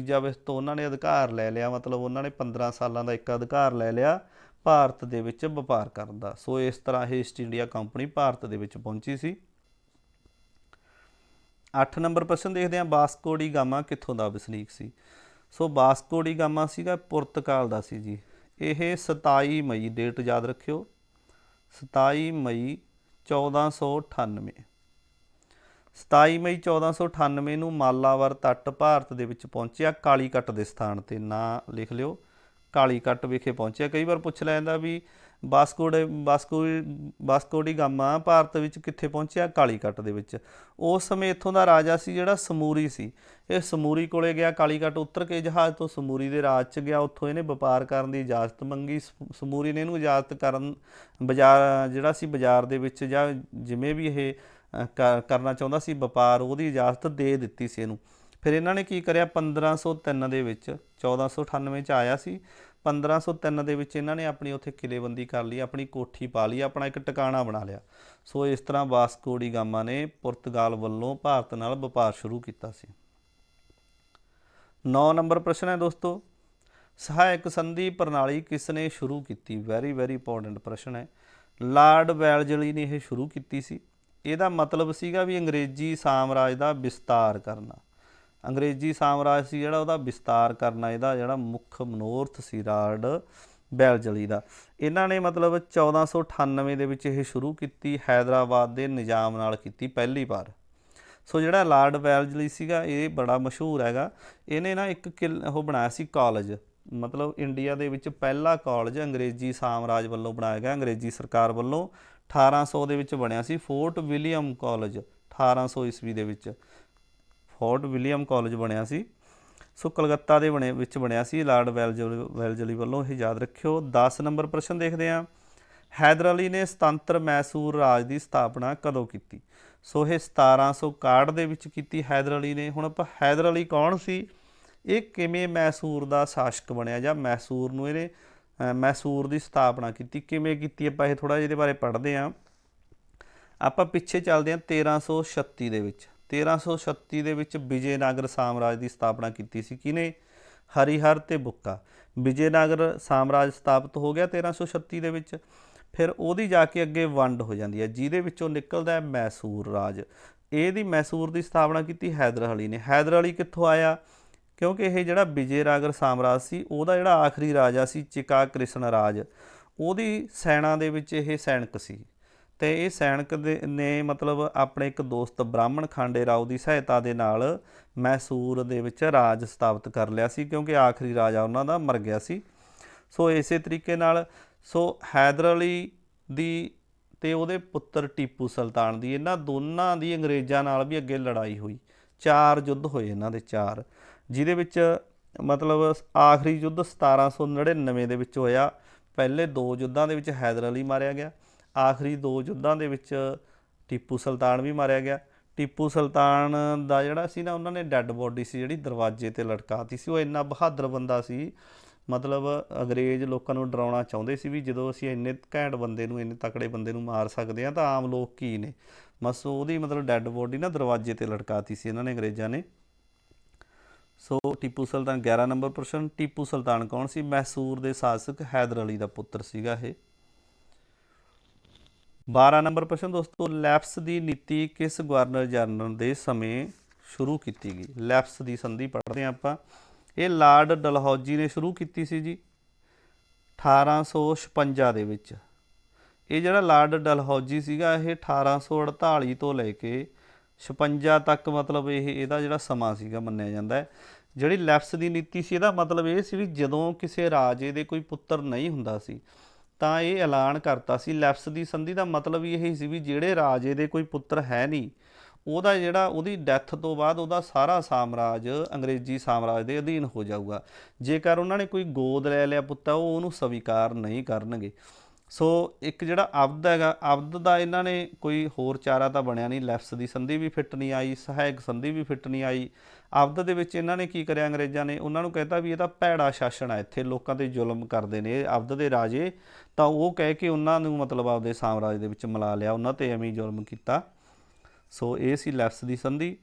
ਤੋਂ ਉਹਨਾਂ ਨੇ ਅਧਿਕਾਰ ਲੈ ਲਿਆ, ਮਤਲਬ ਉਹਨਾਂ ਨੇ 15 ਸਾਲਾਂ ਦਾ ਇੱਕ ਅਧਿਕਾਰ ਲੈ ਲਿਆ ਭਾਰਤ ਦੇ ਵਿੱਚ ਵਪਾਰ ਕਰਨ ਦਾ। ਸੋ ਇਸ ਤਰ੍ਹਾਂ ਇਹ ਈਸਟ ਇੰਡੀਆ ਕੰਪਨੀ ਭਾਰਤ ਦੇ ਵਿੱਚ ਪਹੁੰਚੀ ਸੀ। 8 ਨੰਬਰ ਪ੍ਰਸ਼ਨ ਦੇਖਦੇ ਹਾਂ, ਵਾਸਕੋ ਡੀ ਗਾਮਾ ਕਿੱਥੋਂ ਦਾ ਵਸਨੀਕ ਸੀ? ਸੋ ਵਾਸਕੋ ਡੀ ਗਾਮਾ ਸੀਗਾ ਪੁਰਤਗਾਲ ਦਾ ਸੀ ਜੀ। ਇਹ 27 ਮਈ, ਡੇਟ ਯਾਦ ਰੱਖਿਓ, 27 ਮਈ 1498। 27 ਮਈ 1498 ਨੂੰ ਮਾਲਾਬਾਰ ਤੱਟ ਭਾਰਤ ਦੇ ਵਿੱਚ ਪਹੁੰਚਿਆ, ਕਾਲੀਕਟ ਦੇ ਸਥਾਨ 'ਤੇ। ਨਾਂ ਲਿਖ ਲਿਓ, ਕਾਲੀਕਟ ਵਿਖੇ ਪਹੁੰਚਿਆ। ਕਈ ਵਾਰ ਪੁੱਛ ਲੈਂਦਾ ਵੀ ਵਾਸਕੋ ਡੀ ਗਾਮਾ ਭਾਰਤ ਵਿੱਚ ਕਿੱਥੇ ਪਹੁੰਚਿਆ? ਕਾਲੀਕਟ ਦੇ ਵਿੱਚ। ਉਸ ਸਮੇਂ ਇੱਥੋਂ ਦਾ ਰਾਜਾ ਸੀ ਜਿਹੜਾ ਸਮੂਰੀ ਸੀ, ਇਹ ਸਮੂਰੀ ਕੋਲੇ ਗਿਆ, ਕਾਲੀਕਟ ਉਤਰ ਕੇ ਜਹਾਜ਼ ਤੋਂ ਸਮੂਰੀ ਦੇ ਰਾਜ 'ਚ ਗਿਆ। ਉੱਥੋਂ ਇਹਨੇ ਵਪਾਰ ਕਰਨ ਦੀ ਇਜਾਜ਼ਤ ਮੰਗੀ। ਸਮੂਰੀ ਨੇ ਇਹਨੂੰ ਇਜਾਜ਼ਤ ਬਾਜ਼ਾਰ ਦੇ ਵਿੱਚ ਜਾਂ ਜਿਵੇਂ ਵੀ ਇਹ ਕਰਨਾ ਚਾਹੁੰਦਾ ਸੀ ਵਪਾਰ, ਉਹਦੀ ਇਜਾਜ਼ਤ ਦੇ ਦਿੱਤੀ ਸੀ ਇਹਨੂੰ। ਫਿਰ ਇਹਨਾਂ ਨੇ ਕੀ ਕਰਿਆ, 1503 ਦੇ ਵਿੱਚ, 1498 'ਚ ਆਇਆ ਸੀ, 1503 ਦੇ ਵਿੱਚ ਇਹਨਾਂ ਨੇ ਆਪਣੀ ਉੱਥੇ ਕਿਲੇਬੰਦੀ ਕਰ ਲਈ, ਆਪਣੀ ਕੋਠੀ ਪਾ ਲਈ, ਆਪਣਾ ਇੱਕ ਟਿਕਾਣਾ ਬਣਾ ਲਿਆ। ਸੋ ਇਸ ਤਰ੍ਹਾਂ ਵਾਸਕੋ ਡੀ ਗਾਮਾ ਨੇ ਪੁਰਤਗਾਲ ਵੱਲੋਂ ਭਾਰਤ ਨਾਲ ਵਪਾਰ ਸ਼ੁਰੂ ਕੀਤਾ ਸੀ। 9 ਨੰਬਰ ਪ੍ਰਸ਼ਨ ਹੈ ਦੋਸਤੋ, ਸਹਾਇਕ ਸੰਧੀ ਪ੍ਰਣਾਲੀ ਕਿਸ ਨੇ ਸ਼ੁਰੂ ਕੀਤੀ? ਵੈਰੀ ਵੈਰੀ ਇੰਪੋਰਟੈਂਟ ਪ੍ਰਸ਼ਨ ਹੈ। ਲਾਰਡ ਵੈਲਜ਼ਲੀ ਨੇ ਇਹ ਸ਼ੁਰੂ ਕੀਤੀ ਸੀ। ਇਹਦਾ ਮਤਲਬ ਸੀਗਾ ਵੀ ਅੰਗਰੇਜ਼ੀ ਸਾਮਰਾਜ ਦਾ ਵਿਸਤਾਰ ਕਰਨਾ। ਅੰਗਰੇਜ਼ੀ ਸਾਮਰਾਜ ਸੀ ਜਿਹੜਾ ਉਹਦਾ ਵਿਸਤਾਰ ਕਰਨਾ, ਇਹਦਾ ਜਿਹੜਾ ਮੁੱਖ ਮਨੋਰਥ ਸੀ ਲਾਰਡ ਵੈਲਜ਼ਲੀ ਦਾ। ਇਹਨਾਂ ਨੇ ਮਤਲਬ 1498 ਦੇ ਵਿੱਚ ਇਹ ਸ਼ੁਰੂ ਕੀਤੀ, ਹੈਦਰਾਬਾਦ ਦੇ ਨਿਜ਼ਾਮ ਨਾਲ ਕੀਤੀ ਪਹਿਲੀ ਵਾਰ। ਸੋ ਜਿਹੜਾ ਲਾਰਡ ਵੈਲਜ਼ਲੀ ਸੀਗਾ ਇਹ ਬੜਾ ਮਸ਼ਹੂਰ ਹੈਗਾ। ਇਹਨੇ ਨਾ ਇੱਕ ਉਹ ਬਣਾਇਆ ਸੀ ਕਾਲਜ, ਮਤਲਬ ਇੰਡੀਆ ਦੇ ਵਿੱਚ ਪਹਿਲਾ ਕਾਲਜ ਅੰਗਰੇਜ਼ੀ ਸਾਮਰਾਜ ਵੱਲੋਂ ਬਣਾਇਆ ਗਿਆ, ਅੰਗਰੇਜ਼ੀ ਸਰਕਾਰ ਵੱਲੋਂ। 1800 ਦੇ ਵਿੱਚ ਬਣਿਆ ਸੀ ਫੋਰਟ ਵਿਲੀਅਮ ਕਾਲਜ, 1800 ਈਸਵੀ ਦੇ ਵਿੱਚ ਫੋਰਟ ਵਿਲੀਅਮ ਕਾਲਜ ਬਣਿਆ ਸੀ। ਸੋ ਕਲਕੱਤਾ ਦੇ ਵਿੱਚ ਬਣਿਆ ਸੀ ਲਾਰਡ ਵੈਲਜ਼ਲੀ ਵੱਲੋਂ, ਇਹ ਯਾਦ ਰੱਖਿਓ। 10 ਨੰਬਰ ਪ੍ਰਸ਼ਨ ਦੇਖਦੇ ਹਾਂ, ਹੈਦਰ ਅਲੀ ਨੇ ਸੁਤੰਤਰ ਮੈਸੂਰ ਰਾਜ ਦੀ ਸਥਾਪਨਾ ਕਦੋਂ ਕੀਤੀ? ਸੋ ਇਹ 1761 ਦੇ ਵਿੱਚ ਕੀਤੀ ਹੈਦਰ ਅਲੀ ਨੇ। ਹੁਣ ਆਪਾਂ ਹੈਦਰ ਅਲੀ ਕੌਣ ਸੀ, ਇਹ ਕਿਵੇਂ ਮੈਸੂਰ ਦਾ ਸ਼ਾਸਕ ਬਣਿਆ ਜਾਂ ਮੈਸੂਰ ਨੂੰ ਇਹਨੇ ਮੈਸੂਰ ਦੀ ਸਥਾਪਨਾ ਕੀਤੀ, ਕਿਵੇਂ ਕੀਤੀ, ਆਪਾਂ ਇਹ ਥੋੜ੍ਹਾ ਜਿਹਾ ਇਹਦੇ ਬਾਰੇ ਪੜ੍ਹਦੇ ਹਾਂ। ਆਪਾਂ ਪਿੱਛੇ ਚੱਲਦੇ ਹਾਂ 1336 ਦੇ ਵਿੱਚ। 1336 ਦੇ ਵਿੱਚ ਵਿਜੇਨਗਰ ਸਾਮਰਾਜ ਦੀ ਸਥਾਪਨਾ ਕੀਤੀ ਸੀ। ਕਿਹਨੇ? ਹਰੀਹਰ ਤੇ ਬੁੱਕਾ। ਵਿਜੇਨਗਰ ਸਾਮਰਾਜ ਸਥਾਪਿਤ ਹੋ ਗਿਆ 1336 ਦੇ ਵਿੱਚ। ਫਿਰ ਉਹਦੀ ਜਾ ਕੇ ਅੱਗੇ ਵੰਡ ਹੋ ਜਾਂਦੀ ਹੈ, ਜਿਹਦੇ ਵਿੱਚੋਂ ਨਿਕਲਦਾ ਹੈ ਮੈਸੂਰ ਰਾਜ। ਇਹਦੀ ਮੈਸੂਰ ਦੀ ਸਥਾਪਨਾ ਕੀਤੀ ਹੈਦਰ ਅਲੀ ਨੇ। ਹੈਦਰ ਅਲੀ ਕਿੱਥੋਂ ਆਇਆ? ਕਿਉਂਕਿ ਇਹ ਜਿਹੜਾ ਵਿਜੇਨਗਰ ਸਾਮਰਾਜ ਸੀ ਉਹਦਾ ਜਿਹੜਾ ਆਖਰੀ ਰਾਜਾ ਸੀ ਚਿਕਾ ਕ੍ਰਿਸ਼ਨ ਰਾਜ, ਉਹਦੀ ਸੈਨਾ ਦੇ ਵਿੱਚ ਇਹ ਸੈਨਿਕ ਸੀ। ਤੇ ਇਹ ਸੈਨਿਕ ਦੇ ਨੇ ਮਤਲਬ ਆਪਣੇ ਇੱਕ ਦੋਸਤ ਬ੍ਰਾਹਮਣ ਖਾਂਡੇ ਰਾਓ ਦੀ ਸਹਾਇਤਾ ਦੇ ਨਾਲ ਮੈਸੂਰ ਦੇ ਵਿੱਚ ਰਾਜ ਸਥਾਪਿਤ ਕਰ ਲਿਆ ਸੀ, ਕਿਉਂਕਿ ਆਖਰੀ ਰਾਜਾ ਉਹਨਾਂ ਦਾ ਮਰ ਗਿਆ ਸੀ। ਸੋ ਇਸੇ ਤਰੀਕੇ ਨਾਲ ਹੈਦਰ ਅਲੀ ਦੀ ਤੇ ਉਹਦੇ ਪੁੱਤਰ ਟੀਪੂ ਸੁਲਤਾਨ ਦੀ, ਇਹਨਾਂ ਦੋਨਾਂ ਦੀ ਅੰਗਰੇਜ਼ਾਂ ਨਾਲ ਵੀ ਅੱਗੇ ਲੜਾਈ ਹੋਈ। 4 ਯੁੱਧ ਹੋਏ ਇਹਨਾਂ ਦੇ 4, ਜਿਹਦੇ ਵਿੱਚ ਮਤਲਬ ਆਖਰੀ ਯੁੱਧ 1799 ਦੇ ਵਿੱਚ ਹੋਇਆ। ਪਹਿਲੇ 2 ਯੁੱਧਾਂ ਦੇ ਵਿੱਚ ਹੈਦਰ ਅਲੀ ਮਾਰਿਆ ਗਿਆ, ਆਖਰੀ 2 ਯੁੱਧਾਂ ਦੇ ਵਿੱਚ ਟੀਪੂ ਸੁਲਤਾਨ ਵੀ ਮਾਰਿਆ ਗਿਆ। ਟੀਪੂ ਸੁਲਤਾਨ ਦਾ ਜਿਹੜਾ ਸੀ ਨਾ, ਉਹਨਾਂ ਨੇ ਡੈੱਡ ਬੋਡੀ ਸੀ ਜਿਹੜੀ ਦਰਵਾਜ਼ੇ 'ਤੇ ਲਟਕਾਤੀ ਸੀ। ਉਹ ਇੰਨਾ ਬਹਾਦਰ ਬੰਦਾ ਸੀ, ਮਤਲਬ ਅੰਗਰੇਜ਼ ਲੋਕਾਂ ਨੂੰ ਡਰਾਉਣਾ ਚਾਹੁੰਦੇ ਸੀ ਵੀ ਜਦੋਂ ਅਸੀਂ ਇੰਨੇ ਘੈਂਟ ਬੰਦੇ ਨੂੰ, ਇੰਨੇ ਤਕੜੇ ਬੰਦੇ ਨੂੰ ਮਾਰ ਸਕਦੇ ਹਾਂ ਤਾਂ ਆਮ ਲੋਕ ਕੀ ਨੇ। ਬਸ ਉਹਦੀ ਮਤਲਬ ਡੈੱਡ ਬੋਡੀ ਨਾ ਦਰਵਾਜ਼ੇ 'ਤੇ ਲਟਕਾਤੀ ਸੀ ਇਹਨਾਂ ਨੇ, ਅੰਗਰੇਜ਼ਾਂ ਨੇ। ਸੋ ਟੀਪੂ ਸੁਲਤਾਨ 11 ਨੰਬਰ ਪ੍ਰਸ਼ਨ। ਟੀਪੂ ਸੁਲਤਾਨ ਕੌਣ ਸੀ? ਮੈਸੂਰ ਦੇ ਸ਼ਾਸਕ ਹੈਦਰ ਅਲੀ ਦਾ ਪੁੱਤਰ ਸੀਗਾ ਇਹ। 12 ਨੰਬਰ ਪ੍ਰਸ਼ਨ ਦੋਸਤੋ, ਲੈਪਸ ਦੀ ਨੀਤੀ ਕਿਸ ਗਵਰਨਰ ਜਨਰਲ ਦੇ ਸਮੇਂ ਸ਼ੁਰੂ ਕੀਤੀ ਗਈ? ਲੈਪਸ ਦੀ ਸੰਧੀ ਪੜ੍ਹਦੇ ਹਾਂ ਆਪਾਂ। ਇਹ ਲਾਰਡ ਡਲਹੌਜੀ ਨੇ ਸ਼ੁਰੂ ਕੀਤੀ ਸੀ ਜੀ 1856 ਦੇ ਵਿੱਚ। ਇਹ ਜਿਹੜਾ ਲਾਰਡ ਡਲਹੌਜੀ ਸੀਗਾ, ਇਹ 1848 ਤੋਂ ਲੈ ਕੇ 56 ਤੱਕ ਮਤਲਬ ਇਹਦਾ ਜਿਹੜਾ ਸਮਾਂ ਸੀਗਾ ਮੰਨਿਆ ਜਾਂਦਾ ਹੈ। ਜਿਹੜੀ ਲੈਪਸ ਦੀ ਨੀਤੀ ਸੀ, ਇਹਦਾ ਮਤਲਬ ਇਹ ਸੀ ਵੀ ਜਦੋਂ ਕਿਸੇ ਰਾਜੇ ਦੇ ਕੋਈ ਪੁੱਤਰ ਨਹੀਂ ਹੁੰਦਾ ਸੀ ਤਾਂ ਇਹ ਐਲਾਨ ਕਰਤਾ ਸੀ। ਲੈਪਸ ਦੀ ਸੰਧੀ ਦਾ ਮਤਲਬ ਇਹ ਸੀ ਵੀ ਜਿਹੜੇ ਰਾਜੇ ਦੇ ਕੋਈ ਪੁੱਤਰ ਹੈ ਨਹੀਂ, ਉਹਦਾ ਜਿਹੜਾ ਉਹਦੀ ਡੈਥ ਤੋਂ ਬਾਅਦ ਉਹਦਾ ਸਾਰਾ ਸਾਮਰਾਜ ਅੰਗਰੇਜ਼ੀ ਸਾਮਰਾਜ ਦੇ ਅਧੀਨ ਹੋ ਜਾਊਗਾ। ਜੇਕਰ ਉਹਨਾਂ ਨੇ ਕੋਈ ਗੋਦ ਲੈ ਲਿਆ ਪੁੱਤ, ਉਹ ਉਹਨੂੰ ਸਵੀਕਾਰ ਨਹੀਂ ਕਰਨਗੇ। ਸੋ ਇੱਕ ਜਿਹੜਾ ਅਬਦ ਹੈਗਾ, ਅਬਦ ਦਾ ਇਹਨਾਂ ਨੇ ਕੋਈ ਹੋਰ ਚਾਰਾ ਤਾਂ ਬਣਿਆ ਨਹੀਂ। ਲੈਪਸ ਦੀ ਸੰਧੀ ਵੀ ਫਿੱਟ ਨਹੀਂ ਆਈ, ਸਹਾਇਕ ਸੰਧੀ ਵੀ ਫਿੱਟ ਨਹੀਂ ਆਈ। ਅਬਦ ਦੇ ਵਿੱਚ ਇਹਨਾਂ ਨੇ ਕੀ ਕਰਿਆ, ਅੰਗਰੇਜ਼ਾਂ ਨੇ ਉਹਨਾਂ ਨੂੰ ਕਹਿਤਾ ਵੀ ਇਹ ਤਾਂ ਭੈੜਾ ਸ਼ਾਸਨ ਹੈ, ਇੱਥੇ ਲੋਕਾਂ 'ਤੇ ਜ਼ੁਲਮ ਕਰਦੇ ਨੇ ਇਹ ਅਬਦ ਦੇ ਰਾਜੇ। ਤਾਂ ਉਹ ਕਹਿ ਕੇ ਉਹਨਾਂ ਨੂੰ ਮਤਲਬ ਆਪਦੇ ਸਾਮਰਾਜ ਦੇ ਵਿੱਚ ਮਿਲਾ ਲਿਆ, ਉਹਨਾਂ 'ਤੇ ਐਵੇਂ ਜ਼ੁਲਮ ਕੀਤਾ। ਸੋ ਇਹ ਸੀ ਲੈਪਸ ਦੀ ਸੰਧੀ।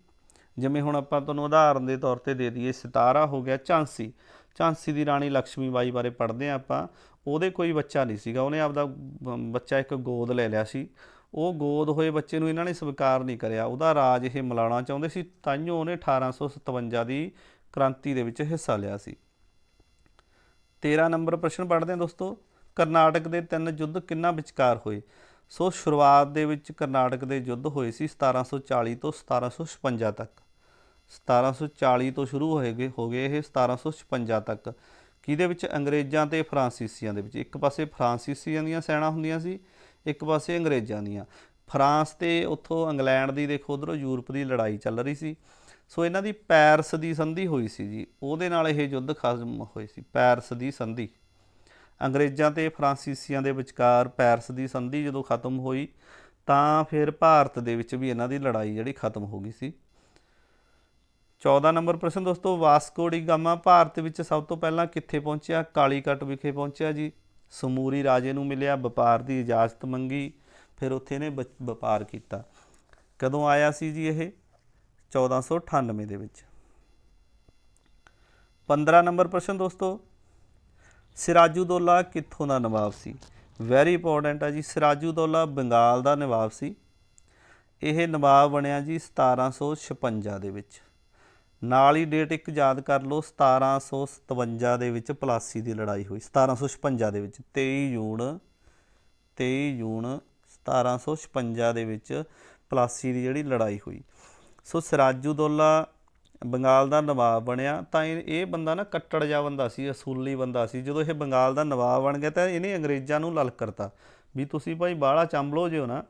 ਜਿਵੇਂ ਹੁਣ ਆਪਾਂ ਤੁਹਾਨੂੰ ਉਦਾਹਰਨ ਦੇ ਤੌਰ 'ਤੇ ਦੇ ਦਈਏ, ਸਿਤਾਰਾ ਹੋ ਗਿਆ ਝਾਂਸੀ। ਝਾਂਸੀ ਦੀ ਰਾਣੀ ਲਕਸ਼ਮੀ ਬਾਈ ਬਾਰੇ ਪੜ੍ਹਦੇ ਹਾਂ ਆਪਾਂ। ਉਹਦੇ ਕੋਈ ਬੱਚਾ ਨਹੀਂ ਸੀਗਾ, ਉਹਨੇ ਆਪਦਾ ਬੱਚਾ ਇੱਕ ਗੋਦ ਲੈ ਲਿਆ ਸੀ। ਉਹ ਗੋਦ ਹੋਏ ਬੱਚੇ ਨੂੰ ਇਹਨਾਂ ਨੇ ਸਵੀਕਾਰ ਨਹੀਂ ਕਰਿਆ, ਉਹਦਾ ਰਾਜ ਇਹ ਮਿਲਾਉਣਾ ਚਾਹੁੰਦੇ ਸੀ। ਤਾਂਹੀਓ ਉਹਨੇ 1857 ਦੀ ਕ੍ਰਾਂਤੀ ਦੇ ਵਿੱਚ ਹਿੱਸਾ ਲਿਆ ਸੀ। 13 ਨੰਬਰ ਪ੍ਰਸ਼ਨ ਪੜ੍ਹਦੇ ਹਾਂ ਦੋਸਤੋ, ਕਰਨਾਟਕ ਦੇ 3 ਯੁੱਧ ਕਿਹਨਾਂ ਵਿਚਕਾਰ ਹੋਏ? ਸੋ ਸ਼ੁਰੂਆਤ ਦੇ ਵਿੱਚ ਕਰਨਾਟਕ ਦੇ ਯੁੱਧ ਹੋਏ ਸੀ 1740 ਤੋਂ 1756 ਤੱਕ। 1740 ਤੋਂ ਸ਼ੁਰੂ ਹੋ ਗਏ ਇਹ 1756 ਤੱਕ। ਕਿਹਦੇ ਵਿੱਚ? ਅੰਗਰੇਜ਼ਾਂ ਅਤੇ ਫਰਾਂਸੀਸੀਆਂ ਦੇ ਵਿੱਚ। ਇੱਕ ਪਾਸੇ ਫਰਾਂਸੀਸੀਆਂ ਦੀਆਂ ਸੈਨਾ ਹੁੰਦੀਆਂ ਸੀ, ਇੱਕ ਪਾਸੇ ਅੰਗਰੇਜ਼ਾਂ ਦੀਆਂ। ਫਰਾਂਸ ਤੇ ਉੱਥੋਂ ਇੰਗਲੈਂਡ ਦੀ ਦੇਖੋ, ਉੱਧਰੋਂ ਯੂਰਪ ਦੀ ਲੜਾਈ ਚੱਲ ਰਹੀ ਸੀ। ਸੋ ਇਹਨਾਂ ਦੀ ਪੈਰਿਸ ਦੀ ਸੰਧੀ ਹੋਈ ਸੀ ਜੀ, ਉਹਦੇ ਨਾਲ ਇਹ ਯੁੱਧ ਖਤਮ ਹੋਏ ਸੀ। ਪੈਰਿਸ ਦੀ ਸੰਧੀ, ਅੰਗਰੇਜ਼ਾਂ ਅਤੇ ਫਰਾਂਸੀਸੀਆਂ ਦੇ ਵਿਚਕਾਰ ਪੈਰਿਸ ਦੀ ਸੰਧੀ ਜਦੋਂ ਖਤਮ ਹੋਈ ਤਾਂ ਫਿਰ ਭਾਰਤ ਦੇ ਵਿੱਚ ਵੀ ਇਹਨਾਂ ਦੀ ਲੜਾਈ ਜਿਹੜੀ ਖਤਮ ਹੋ ਗਈ ਸੀ। 14 ਨੰਬਰ ਪ੍ਰਸ਼ਨ ਦੋਸਤੋ, ਵਾਸਕੋ ਡੀ ਗਾਮਾ ਭਾਰਤ ਵਿੱਚ ਸਭ ਤੋਂ ਪਹਿਲਾਂ ਕਿੱਥੇ ਪਹੁੰਚਿਆ? ਕਾਲੀਕਟ ਵਿਖੇ ਪਹੁੰਚਿਆ ਜੀ। ਸਮੂਰੀ ਰਾਜੇ ਨੂੰ ਮਿਲਿਆ, ਵਪਾਰ ਦੀ ਇਜਾਜ਼ਤ ਮੰਗੀ, ਫਿਰ ਉੱਥੇ ਇਹਨੇ ਵਪਾਰ ਕੀਤਾ। ਕਦੋਂ ਆਇਆ ਸੀ ਜੀ ਇਹ? 1498 ਦੇ ਵਿੱਚ। 15 ਨੰਬਰ ਪ੍ਰਸ਼ਨ ਦੋਸਤੋ, ਸਿਰਾਜੂਦੌਲਾ ਕਿੱਥੋਂ ਦਾ ਨਵਾਬ ਸੀ? ਵੈਰੀ ਇੰਪੋਰਟੈਂਟ ਹੈ ਜੀ। ਸਿਰਾਜੂਦੌਲਾ ਬੰਗਾਲ ਦਾ ਨਵਾਬ ਸੀ। ਇਹ ਨਵਾਬ ਬਣਿਆ ਜੀ 1756 ਦੇ ਵਿੱਚ। ਨਾਲ ਹੀ ਡੇਟ ਇੱਕ ਯਾਦ ਕਰ ਲਓ, 1757 ਦੇ ਵਿੱਚ ਪਲਾਸੀ ਦੀ ਲੜਾਈ ਹੋਈ। 1756 ਦੇ ਵਿੱਚ 23 ਜੂਨ 1756 ਦੇ ਵਿੱਚ ਪਲਾਸੀ ਦੀ ਜਿਹੜੀ ਲੜਾਈ ਹੋਈ। ਸੋ ਸਿਰਾਜੂਦੌਲਾ ਬੰਗਾਲ ਦਾ ਨਵਾਬ ਬਣਿਆ। ਤਾਂ ਇਹ ਬੰਦਾ ਨਾ ਕੱਟੜ ਜਿਹਾ ਬੰਦਾ ਸੀ, ਅਸੂਲੀ ਬੰਦਾ ਸੀ। ਜਦੋਂ ਇਹ ਬੰਗਾਲ ਦਾ ਨਵਾਬ ਬਣ ਗਿਆ ਤਾਂ ਇਹਨੇ ਅੰਗਰੇਜ਼ਾਂ ਨੂੰ ਲਲਕਰਤਾ ਵੀ ਤੁਸੀਂ ਭਾਈ ਬਾਹਲਾ ਚੰਬਲੋ ਜਿਓ ਨਾ,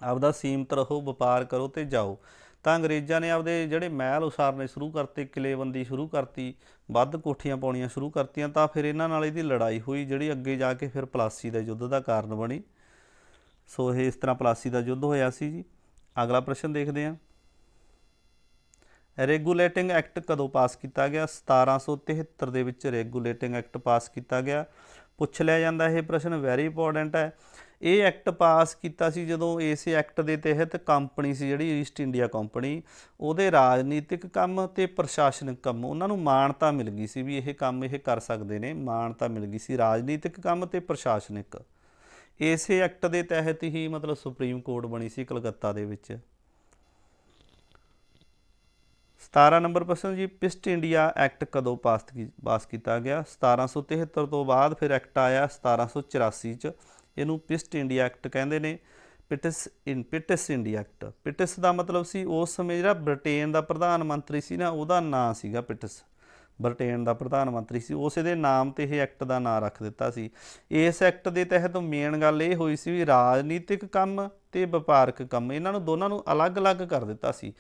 ਆਪਦਾ ਸੀਮਤ ਰਹੋ, ਵਪਾਰ ਕਰੋ ਅਤੇ ਜਾਓ। ਤਾਂ ਅੰਗਰੇਜ਼ਾਂ ਨੇ ਆਪਦੇ ਜਿਹੜੇ ਮਹਿਲ ਉਸਾਰਨੇ ਸ਼ੁਰੂ ਕਰਤੇ, ਕਿਲੇਬੰਦੀ ਸ਼ੁਰੂ ਕਰਤੀ, ਵੱਧ ਕੋਠੀਆਂ ਪਾਉਣੀਆਂ ਸ਼ੁਰੂ ਕਰਤੀਆਂ। ਤਾਂ ਫਿਰ ਇਹਨਾਂ ਨਾਲ ਇਹਦੀ ਲੜਾਈ ਹੋਈ, ਜਿਹੜੀ ਅੱਗੇ ਜਾ ਕੇ ਫਿਰ ਪਲਾਸੀ ਦੇ ਯੁੱਧ ਦਾ ਕਾਰਨ ਬਣੀ। ਸੋ ਇਹ ਇਸ ਤਰ੍ਹਾਂ ਪਲਾਸੀ ਦਾ ਯੁੱਧ ਹੋਇਆ ਸੀ ਜੀ। ਅਗਲਾ ਪ੍ਰਸ਼ਨ ਦੇਖਦੇ ਹਾਂ, ਰੈਗੂਲੇਟਿੰਗ ਐਕਟ ਕਦੋਂ ਪਾਸ ਕੀਤਾ ਗਿਆ? 1773 ਦੇ ਵਿੱਚ ਰੈਗੂਲੇਟਿੰਗ ਐਕਟ ਪਾਸ ਕੀਤਾ ਗਿਆ। ਪੁੱਛ ਲਿਆ ਜਾਂਦਾ ਇਹ ਪ੍ਰਸ਼ਨ, ਵੈਰੀ ਇੰਪੋਰਟੈਂਟ ਹੈ। ਇਹ ਐਕਟ ਪਾਸ ਕੀਤਾ ਸੀ ਜਦੋਂ ਇਸੇ ਐਕਟ ਦੇ ਤਹਿਤ ਕੰਪਨੀ ਸੀ ਜਿਹੜੀ ਈਸਟ ਇੰਡੀਆ ਕੰਪਨੀ, ਉਹਦੇ ਰਾਜਨੀਤਿਕ ਕੰਮ ਅਤੇ ਪ੍ਰਸ਼ਾਸਨਿਕ ਕੰਮ ਉਹਨਾਂ ਨੂੰ ਮਾਨਤਾ ਮਿਲ ਗਈ ਸੀ ਵੀ ਇਹ ਕੰਮ ਇਹ ਕਰ ਸਕਦੇ ਨੇ। ਮਾਨਤਾ ਮਿਲ ਗਈ ਸੀ ਰਾਜਨੀਤਿਕ ਕੰਮ ਅਤੇ ਪ੍ਰਸ਼ਾਸਨਿਕ। ਇਸੇ ਐਕਟ ਦੇ ਤਹਿਤ ਹੀ ਮਤਲਬ ਸੁਪਰੀਮ ਕੋਰਟ ਬਣੀ ਸੀ ਕਲਕੱਤਾ ਦੇ ਵਿੱਚ। 17 ਨੰਬਰ ਪ੍ਰਸ਼ਨ ਜੀ, ਪਿਸਟ ਇੰਡੀਆ ਐਕਟ ਕਦੋਂ ਪਾਸ ਕੀਤਾ ਗਿਆ? 1773 ਤੋਂ ਬਾਅਦ ਫਿਰ ਐਕਟ ਆਇਆ 1784 'ਚ, ਇਹਨੂੰ ਪਿਸਟ ਇੰਡੀਆ ਐਕਟ ਕਹਿੰਦੇ ਨੇ। Pits India act. ਪਿਟਸ ਦਾ ਮਤਲਬ ਸੀ ਉਸ ਸਮੇਂ ਜਿਹੜਾ ਬ੍ਰਿਟੇਨ ਦਾ ਪ੍ਰਧਾਨ ਮੰਤਰੀ ਸੀ ਨਾ, ਉਹਦਾ ਨਾਂ ਸੀਗਾ ਪਿਟਸ। ਬ੍ਰਿਟੇਨ ਦਾ ਪ੍ਰਧਾਨ ਮੰਤਰੀ ਸੀ, ਉਸ ਦੇ ਨਾਮ 'ਤੇ ਇਹ ਐਕਟ ਦਾ ਨਾਂ ਰੱਖ ਦਿੱਤਾ ਸੀ। ਇਸ ਐਕਟ ਦੇ ਤਹਿਤ ਮੇਨ ਗੱਲ ਇਹ ਹੋਈ ਸੀ ਵੀ ਰਾਜਨੀਤਿਕ ਕੰਮ ਅਤੇ ਵਪਾਰਕ ਕੰਮ ਇਹਨਾਂ ਨੂੰ ਦੋਨਾਂ ਨੂੰ ਅਲੱਗ-ਅਲੱਗ ਕਰ ਦਿੱਤਾ ਸੀ।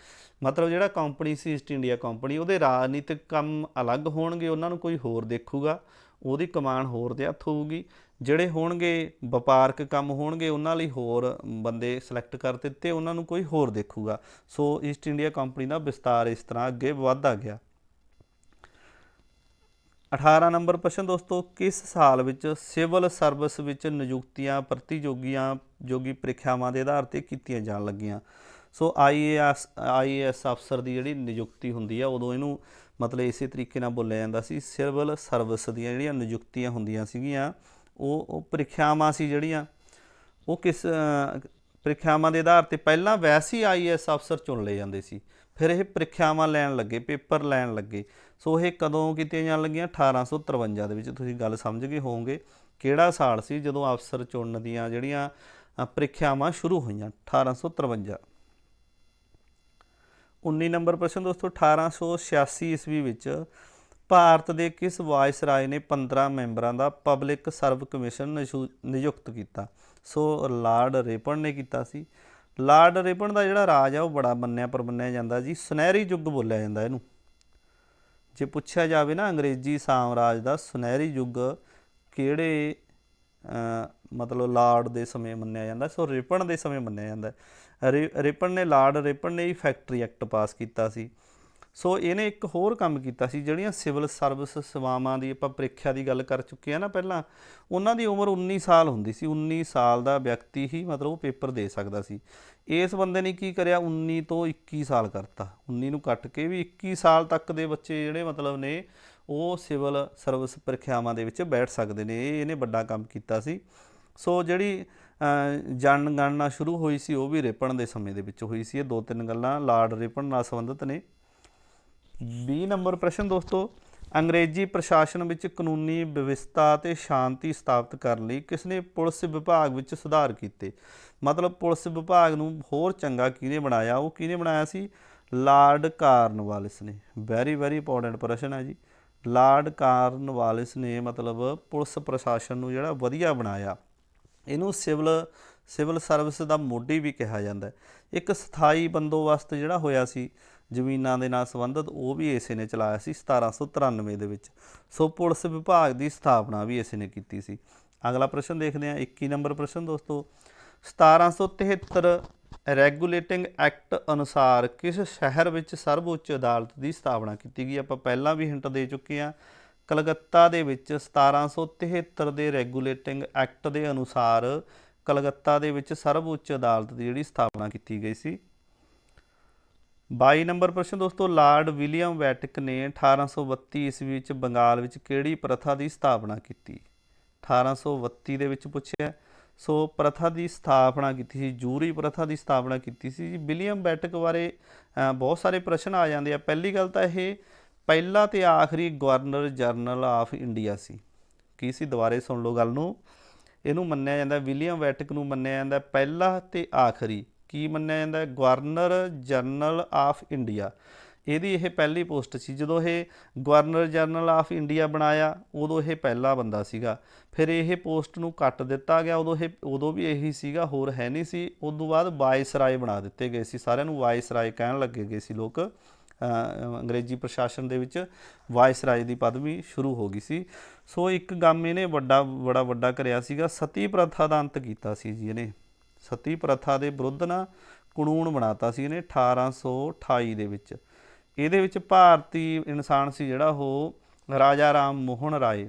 ਮਤਲਬ ਜਿਹੜਾ ਕੰਪਨੀ ਸੀ ਈਸਟ ਇੰਡੀਆ ਕੰਪਨੀ, ਉਹਦੇ ਰਾਜਨੀਤਿਕ ਕੰਮ ਅਲੱਗ ਹੋਣਗੇ, ਉਹਨਾਂ ਨੂੰ ਕੋਈ ਹੋਰ ਦੇਖੂਗਾ, ਉਹਦੀ ਕਮਾਨ ਹੋਰ ਦੇ ਹੱਥ ਹੋਊਗੀ। ਜਿਹੜੇ ਹੋਣਗੇ ਵਪਾਰਕ ਕੰਮ ਹੋਣਗੇ, ਉਹਨਾਂ ਲਈ ਹੋਰ ਬੰਦੇ ਸਿਲੈਕਟ ਕਰ ਦਿੱਤੇ, ਉਹਨਾਂ ਨੂੰ ਕੋਈ ਹੋਰ ਦੇਖੂਗਾ। ਸੋ ਈਸਟ ਇੰਡੀਆ ਕੰਪਨੀ ਦਾ ਵਿਸਤਾਰ ਇਸ ਤਰ੍ਹਾਂ ਅੱਗੇ ਵੱਧਦਾ ਗਿਆ। 18 ਨੰਬਰ ਪ੍ਰਸ਼ਨ ਦੋਸਤੋ, ਕਿਸ ਸਾਲ ਵਿੱਚ ਸਿਵਲ ਸਰਵਿਸ ਵਿੱਚ ਨਿਯੁਕਤੀਆਂ ਪ੍ਰਤੀਯੋਗੀ ਪ੍ਰੀਖਿਆਵਾਂ ਦੇ ਆਧਾਰ 'ਤੇ ਕੀਤੀਆਂ ਜਾਣ ਲੱਗੀਆਂ? ਸੋ IAS ਅਫਸਰ ਦੀ ਜਿਹੜੀ ਨਿਯੁਕਤੀ ਹੁੰਦੀ ਆ, ਉਦੋਂ ਇਹਨੂੰ ਮਤਲਬ ਇਸੇ ਤਰੀਕੇ ਨਾਲ ਬੋਲਿਆ ਜਾਂਦਾ ਸੀ। ਸਿਵਲ ਸਰਵਿਸ ਦੀਆਂ ਜਿਹੜੀਆਂ ਨਿਯੁਕਤੀਆਂ ਹੁੰਦੀਆਂ ਸੀਗੀਆਂ, ਉਹ ਪ੍ਰੀਖਿਆਵਾਂ ਸੀ ਜਿਹੜੀਆਂ, ਉਹ ਕਿਸ ਪ੍ਰੀਖਿਆਵਾਂ ਦੇ ਆਧਾਰ 'ਤੇ ਪਹਿਲਾਂ ਵੈਸੇ ਹੀ IAS ਅਫਸਰ ਚੁਣ ਲਏ ਜਾਂਦੇ ਸੀ, ਫਿਰ ਇਹ ਪ੍ਰੀਖਿਆਵਾਂ ਲੈਣ ਲੱਗੇ, ਪੇਪਰ ਲੈਣ ਲੱਗੇ। ਸੋ ਇਹ ਕਦੋਂ ਕੀਤੀਆਂ ਜਾਣ ਲੱਗੀਆਂ? 1853 ਦੇ ਵਿੱਚ। ਤੁਸੀਂ ਗੱਲ ਸਮਝ ਗਏ ਹੋਵੋਗੇ ਕਿਹੜਾ ਸਾਲ ਸੀ ਜਦੋਂ ਅਫਸਰ ਚੁਣਨ ਦੀਆਂ ਜਿਹੜੀਆਂ ਪ੍ਰੀਖਿਆਵਾਂ ਸ਼ੁਰੂ ਹੋਈਆਂ, 1853। 19 ਨੰਬਰ ਪ੍ਰਸ਼ਨ ਦੋਸਤੋ, 1886 ਈਸਵੀ ਵਿੱਚ ਭਾਰਤ ਦੇ ਕਿਸ ਵਾਇਸਰਾਏ ਨੇ 15 ਮੈਂਬਰਾਂ ਦਾ ਪਬਲਿਕ ਸਰਵ ਕਮਿਸ਼ਨ ਨਿਯੁਕਤ ਕੀਤਾ? ਸੋ ਲਾਰਡ ਰਿਪਨ ਨੇ ਕੀਤਾ ਸੀ। ਲਾਰਡ ਰਿਪਨ ਦਾ ਜਿਹੜਾ ਰਾਜ ਆ ਉਹ ਬੜਾ ਮੰਨਿਆ ਪ੍ਰਮੰਨਿਆ ਜਾਂਦਾ ਜੀ, ਸੁਨਹਿਰੀ ਯੁੱਗ ਬੋਲਿਆ ਜਾਂਦਾ ਇਹਨੂੰ। ਜੇ ਪੁੱਛਿਆ ਜਾਵੇ ਨਾ ਅੰਗਰੇਜ਼ੀ ਸਾਮਰਾਜ ਦਾ ਸੁਨਹਿਰੀ ਯੁੱਗ ਕਿਹੜੇ ਮਤਲਬ ਲਾਰਡ ਦੇ ਸਮੇਂ ਮੰਨਿਆ ਜਾਂਦਾ? ਸੋ ਰਿਪਨ ਦੇ ਸਮੇਂ ਮੰਨਿਆ ਜਾਂਦਾ। ਲਾਰਡ ਰਿਪਨ ਨੇ ਹੀ ਫੈਕਟਰੀ ਐਕਟ ਪਾਸ ਕੀਤਾ ਸੀ। ਸੋ ਇਹਨੇ ਇੱਕ ਹੋਰ ਕੰਮ ਕੀਤਾ ਸੀ, ਜਿਹੜੀਆਂ ਸਿਵਲ ਸਰਵਿਸ ਸੇਵਾਵਾਂ ਦੀ ਆਪਾਂ ਪ੍ਰੀਖਿਆ ਦੀ ਗੱਲ ਕਰ ਚੁੱਕੇ ਹਾਂ ਨਾ ਪਹਿਲਾਂ, ਉਹਨਾਂ ਦੀ ਉਮਰ 19 ਸਾਲ ਹੁੰਦੀ ਸੀ। 19 ਸਾਲ ਦਾ ਵਿਅਕਤੀ ਹੀ ਮਤਲਬ ਉਹ ਪੇਪਰ ਦੇ ਸਕਦਾ ਸੀ। ਇਸ ਬੰਦੇ ਨੇ ਕੀ ਕਰਿਆ, 19 ਤੋਂ 21 ਸਾਲ ਕਰਤਾ। 19 ਨੂੰ ਕੱਟ ਕੇ ਵੀ 21 ਸਾਲ ਤੱਕ ਦੇ ਬੱਚੇ ਜਿਹੜੇ ਮਤਲਬ ਨੇ ਉਹ ਸਿਵਲ ਸਰਵਿਸ ਪ੍ਰੀਖਿਆਵਾਂ ਦੇ ਵਿੱਚ ਬੈਠ ਸਕਦੇ ਨੇ। ਇਹਨੇ ਵੱਡਾ ਕੰਮ ਕੀਤਾ ਸੀ। ਸੋ ਜਿਹੜੀ ਜਨਗਣਨਾ ਸ਼ੁਰੂ ਹੋਈ ਸੀ ਉਹ ਵੀ ਰਿਪਨ ਦੇ ਸਮੇਂ ਦੇ ਵਿੱਚ ਹੋਈ ਸੀ। ਇਹ 2-3 ਗੱਲਾਂ ਲਾਰਡ ਰਿਪਨ ਨਾਲ ਸੰਬੰਧਿਤ ਨੇ। 20 ਨੰਬਰ ਪ੍ਰਸ਼ਨ ਦੋਸਤੋ, ਅੰਗਰੇਜ਼ੀ ਪ੍ਰਸ਼ਾਸਨ ਵਿੱਚ ਕਾਨੂੰਨੀ ਵਿਵਸਥਾ ਅਤੇ ਸ਼ਾਂਤੀ ਸਥਾਪਿਤ ਕਰਨ ਲਈ ਕਿਸ ਨੇ ਪੁਲਿਸ ਵਿਭਾਗ ਵਿੱਚ ਸੁਧਾਰ ਕੀਤੇ? ਮਤਲਬ ਪੁਲਿਸ ਵਿਭਾਗ ਨੂੰ ਹੋਰ ਚੰਗਾ ਕਿਹਨੇ ਬਣਾਇਆ? ਉਹ ਕਿਹਨੇ ਬਣਾਇਆ ਸੀ? ਲਾਰਡ ਕਾਰਨਵਾਲਿਸ ਨੇ। ਵੈਰੀ ਇੰਪੋਰਟੈਂਟ ਪ੍ਰਸ਼ਨ ਹੈ ਜੀ। ਲਾਰਡ ਕਾਰਨਵਾਲਿਸ ਨੇ ਮਤਲਬ ਪੁਲਿਸ ਪ੍ਰਸ਼ਾਸਨ ਨੂੰ ਜਿਹੜਾ ਵਧੀਆ ਬਣਾਇਆ। ਇਹਨੂੰ ਸਿਵਲ ਸਰਵਿਸ ਦਾ ਮੋਢੀ ਵੀ ਕਿਹਾ ਜਾਂਦਾ। ਇੱਕ ਸਥਾਈ ਬੰਦੋਬਸਤ ਜਿਹੜਾ ਹੋਇਆ ਸੀ ਜ਼ਮੀਨਾਂ ਦੇ ਨਾਲ ਸੰਬੰਧਿਤ, ਉਹ ਵੀ ਇਸੇ ਨੇ ਚਲਾਇਆ ਸੀ 1793 ਦੇ ਵਿੱਚ। ਸੋ ਪੁਲਿਸ ਵਿਭਾਗ ਦੀ ਸਥਾਪਨਾ ਵੀ ਇਸੇ ਨੇ ਕੀਤੀ ਸੀ। ਅਗਲਾ ਪ੍ਰਸ਼ਨ ਦੇਖਦੇ ਹਾਂ, 21 ਨੰਬਰ ਪ੍ਰਸ਼ਨ ਦੋਸਤੋ, 1773 ਰੈਗੂਲੇਟਿੰਗ ਐਕਟ ਅਨੁਸਾਰ ਕਿਸ ਸ਼ਹਿਰ ਵਿੱਚ ਸਰਵਉੱਚ ਅਦਾਲਤ ਦੀ ਸਥਾਪਨਾ ਕੀਤੀ ਗਈ? ਆਪਾਂ ਪਹਿਲਾਂ ਵੀ ਹਿੰਟ ਦੇ ਚੁੱਕੇ ਹਾਂ। ਕਲਕੱਤਾ ਦੇ ਵਿੱਚ 1773 ਦੇ ਰੈਗੂਲੇਟਿੰਗ ਐਕਟ ਦੇ ਅਨੁਸਾਰ ਕਲਕੱਤਾ ਦੇ ਵਿੱਚ ਸਰਵਉੱਚ ਅਦਾਲਤ ਦੀ ਜਿਹੜੀ ਸਥਾਪਨਾ ਕੀਤੀ ਗਈ ਸੀ। 22 ਨੰਬਰ ਪ੍ਰਸ਼ਨ ਦੋਸਤੋ, ਲਾਰਡ ਵਿਲੀਅਮ ਵੈਟਿਕ ਨੇ 1832 ਈਸਵੀ ਵਿੱਚ ਬੰਗਾਲ ਵਿੱਚ ਕਿਹੜੀ ਪ੍ਰਥਾ ਦੀ ਸਥਾਪਨਾ ਕੀਤੀ? 1832 ਦੇ ਵਿੱਚ ਪੁੱਛਿਆ। ਸੋ ਪ੍ਰਥਾ ਦੀ ਸਥਾਪਨਾ ਕੀਤੀ ਸੀ, ਜੂਰੀ ਪ੍ਰਥਾ ਦੀ ਸਥਾਪਨਾ ਕੀਤੀ ਸੀ ਜੀ। ਵਿਲੀਅਮ ਵੈਟਿਕ ਬਾਰੇ ਬਹੁਤ ਸਾਰੇ ਪ੍ਰਸ਼ਨ ਆ ਜਾਂਦੇ ਆ। ਪਹਿਲੀ ਗੱਲ ਤਾਂ ਇਹ ਪਹਿਲਾ ਤੇ ਆਖਰੀ ਗਵਰਨਰ ਜਨਰਲ ਆਫ ਇੰਡੀਆ ਸੀ। ਕੀ ਸੀ? ਦੁਬਾਰੇ ਸੁਣ ਲਓ ਗੱਲ ਨੂੰ। ਇਹਨੂੰ ਮੰਨਿਆ ਜਾਂਦਾ, ਵਿਲੀਅਮ ਵੈਟਿਕ ਨੂੰ ਮੰਨਿਆ ਜਾਂਦਾ ਪਹਿਲਾ ਤੇ ਆਖਰੀ ਕੀ ਮੰਨਿਆ ਜਾਂਦਾ? Governor general of India. ਇਹਦੀ ਇਹ ਪਹਿਲੀ ਪੋਸਟ ਸੀ। ਜਦੋਂ ਇਹ ਗਵਰਨਰ ਜਨਰਲ ਆਫ ਇੰਡੀਆ ਬਣਾਇਆ ਉਦੋਂ ਇਹ ਪਹਿਲਾ ਬੰਦਾ ਸੀਗਾ। ਫਿਰ ਇਹ ਪੋਸਟ ਨੂੰ ਕੱਟ ਦਿੱਤਾ ਗਿਆ, ਉਦੋਂ ਵੀ ਇਹੀ ਸੀਗਾ, ਹੋਰ ਹੈ ਨਹੀਂ ਸੀ। ਉਦੋਂ ਬਾਅਦ ਵਾਇਸਰਾਏ ਬਣਾ ਦਿੱਤੇ ਗਏ ਸੀ। ਸਾਰਿਆਂ ਨੂੰ ਵਾਇਸਰਾਏ ਕਹਿਣ ਲੱਗੇ ਗਏ ਸੀ ਲੋਕ। ਅੰਗਰੇਜ਼ੀ ਪ੍ਰਸ਼ਾਸਨ ਦੇ ਵਿੱਚ ਵਾਇਸਰਾਏ ਦੀ ਪਦਵੀ ਸ਼ੁਰੂ ਹੋ ਗਈ ਸੀ। ਸੋ ਇੱਕ ਕੰਮ ਇਹਨੇ ਬੜਾ ਵੱਡਾ ਕਰਿਆ ਸੀਗਾ, ਸਤੀ ਪ੍ਰਥਾ ਦਾ ਅੰਤ ਕੀਤਾ ਸੀ ਜੀ ਇਹਨੇ। ਸਤੀ ਪ੍ਰਥਾ ਦੇ ਵਿਰੁੱਧ ਨਾ ਕਾਨੂੰਨ ਬਣਾਤਾ ਸੀ ਇਹਨੇ 1828 ਦੇ ਵਿੱਚ। ਇਹਦੇ ਵਿੱਚ ਭਾਰਤੀ ਇਨਸਾਨ ਸੀ ਜਿਹੜਾ ਉਹ ਰਾਜਾ ਰਾਮ ਮੋਹਨ ਰਾਏ,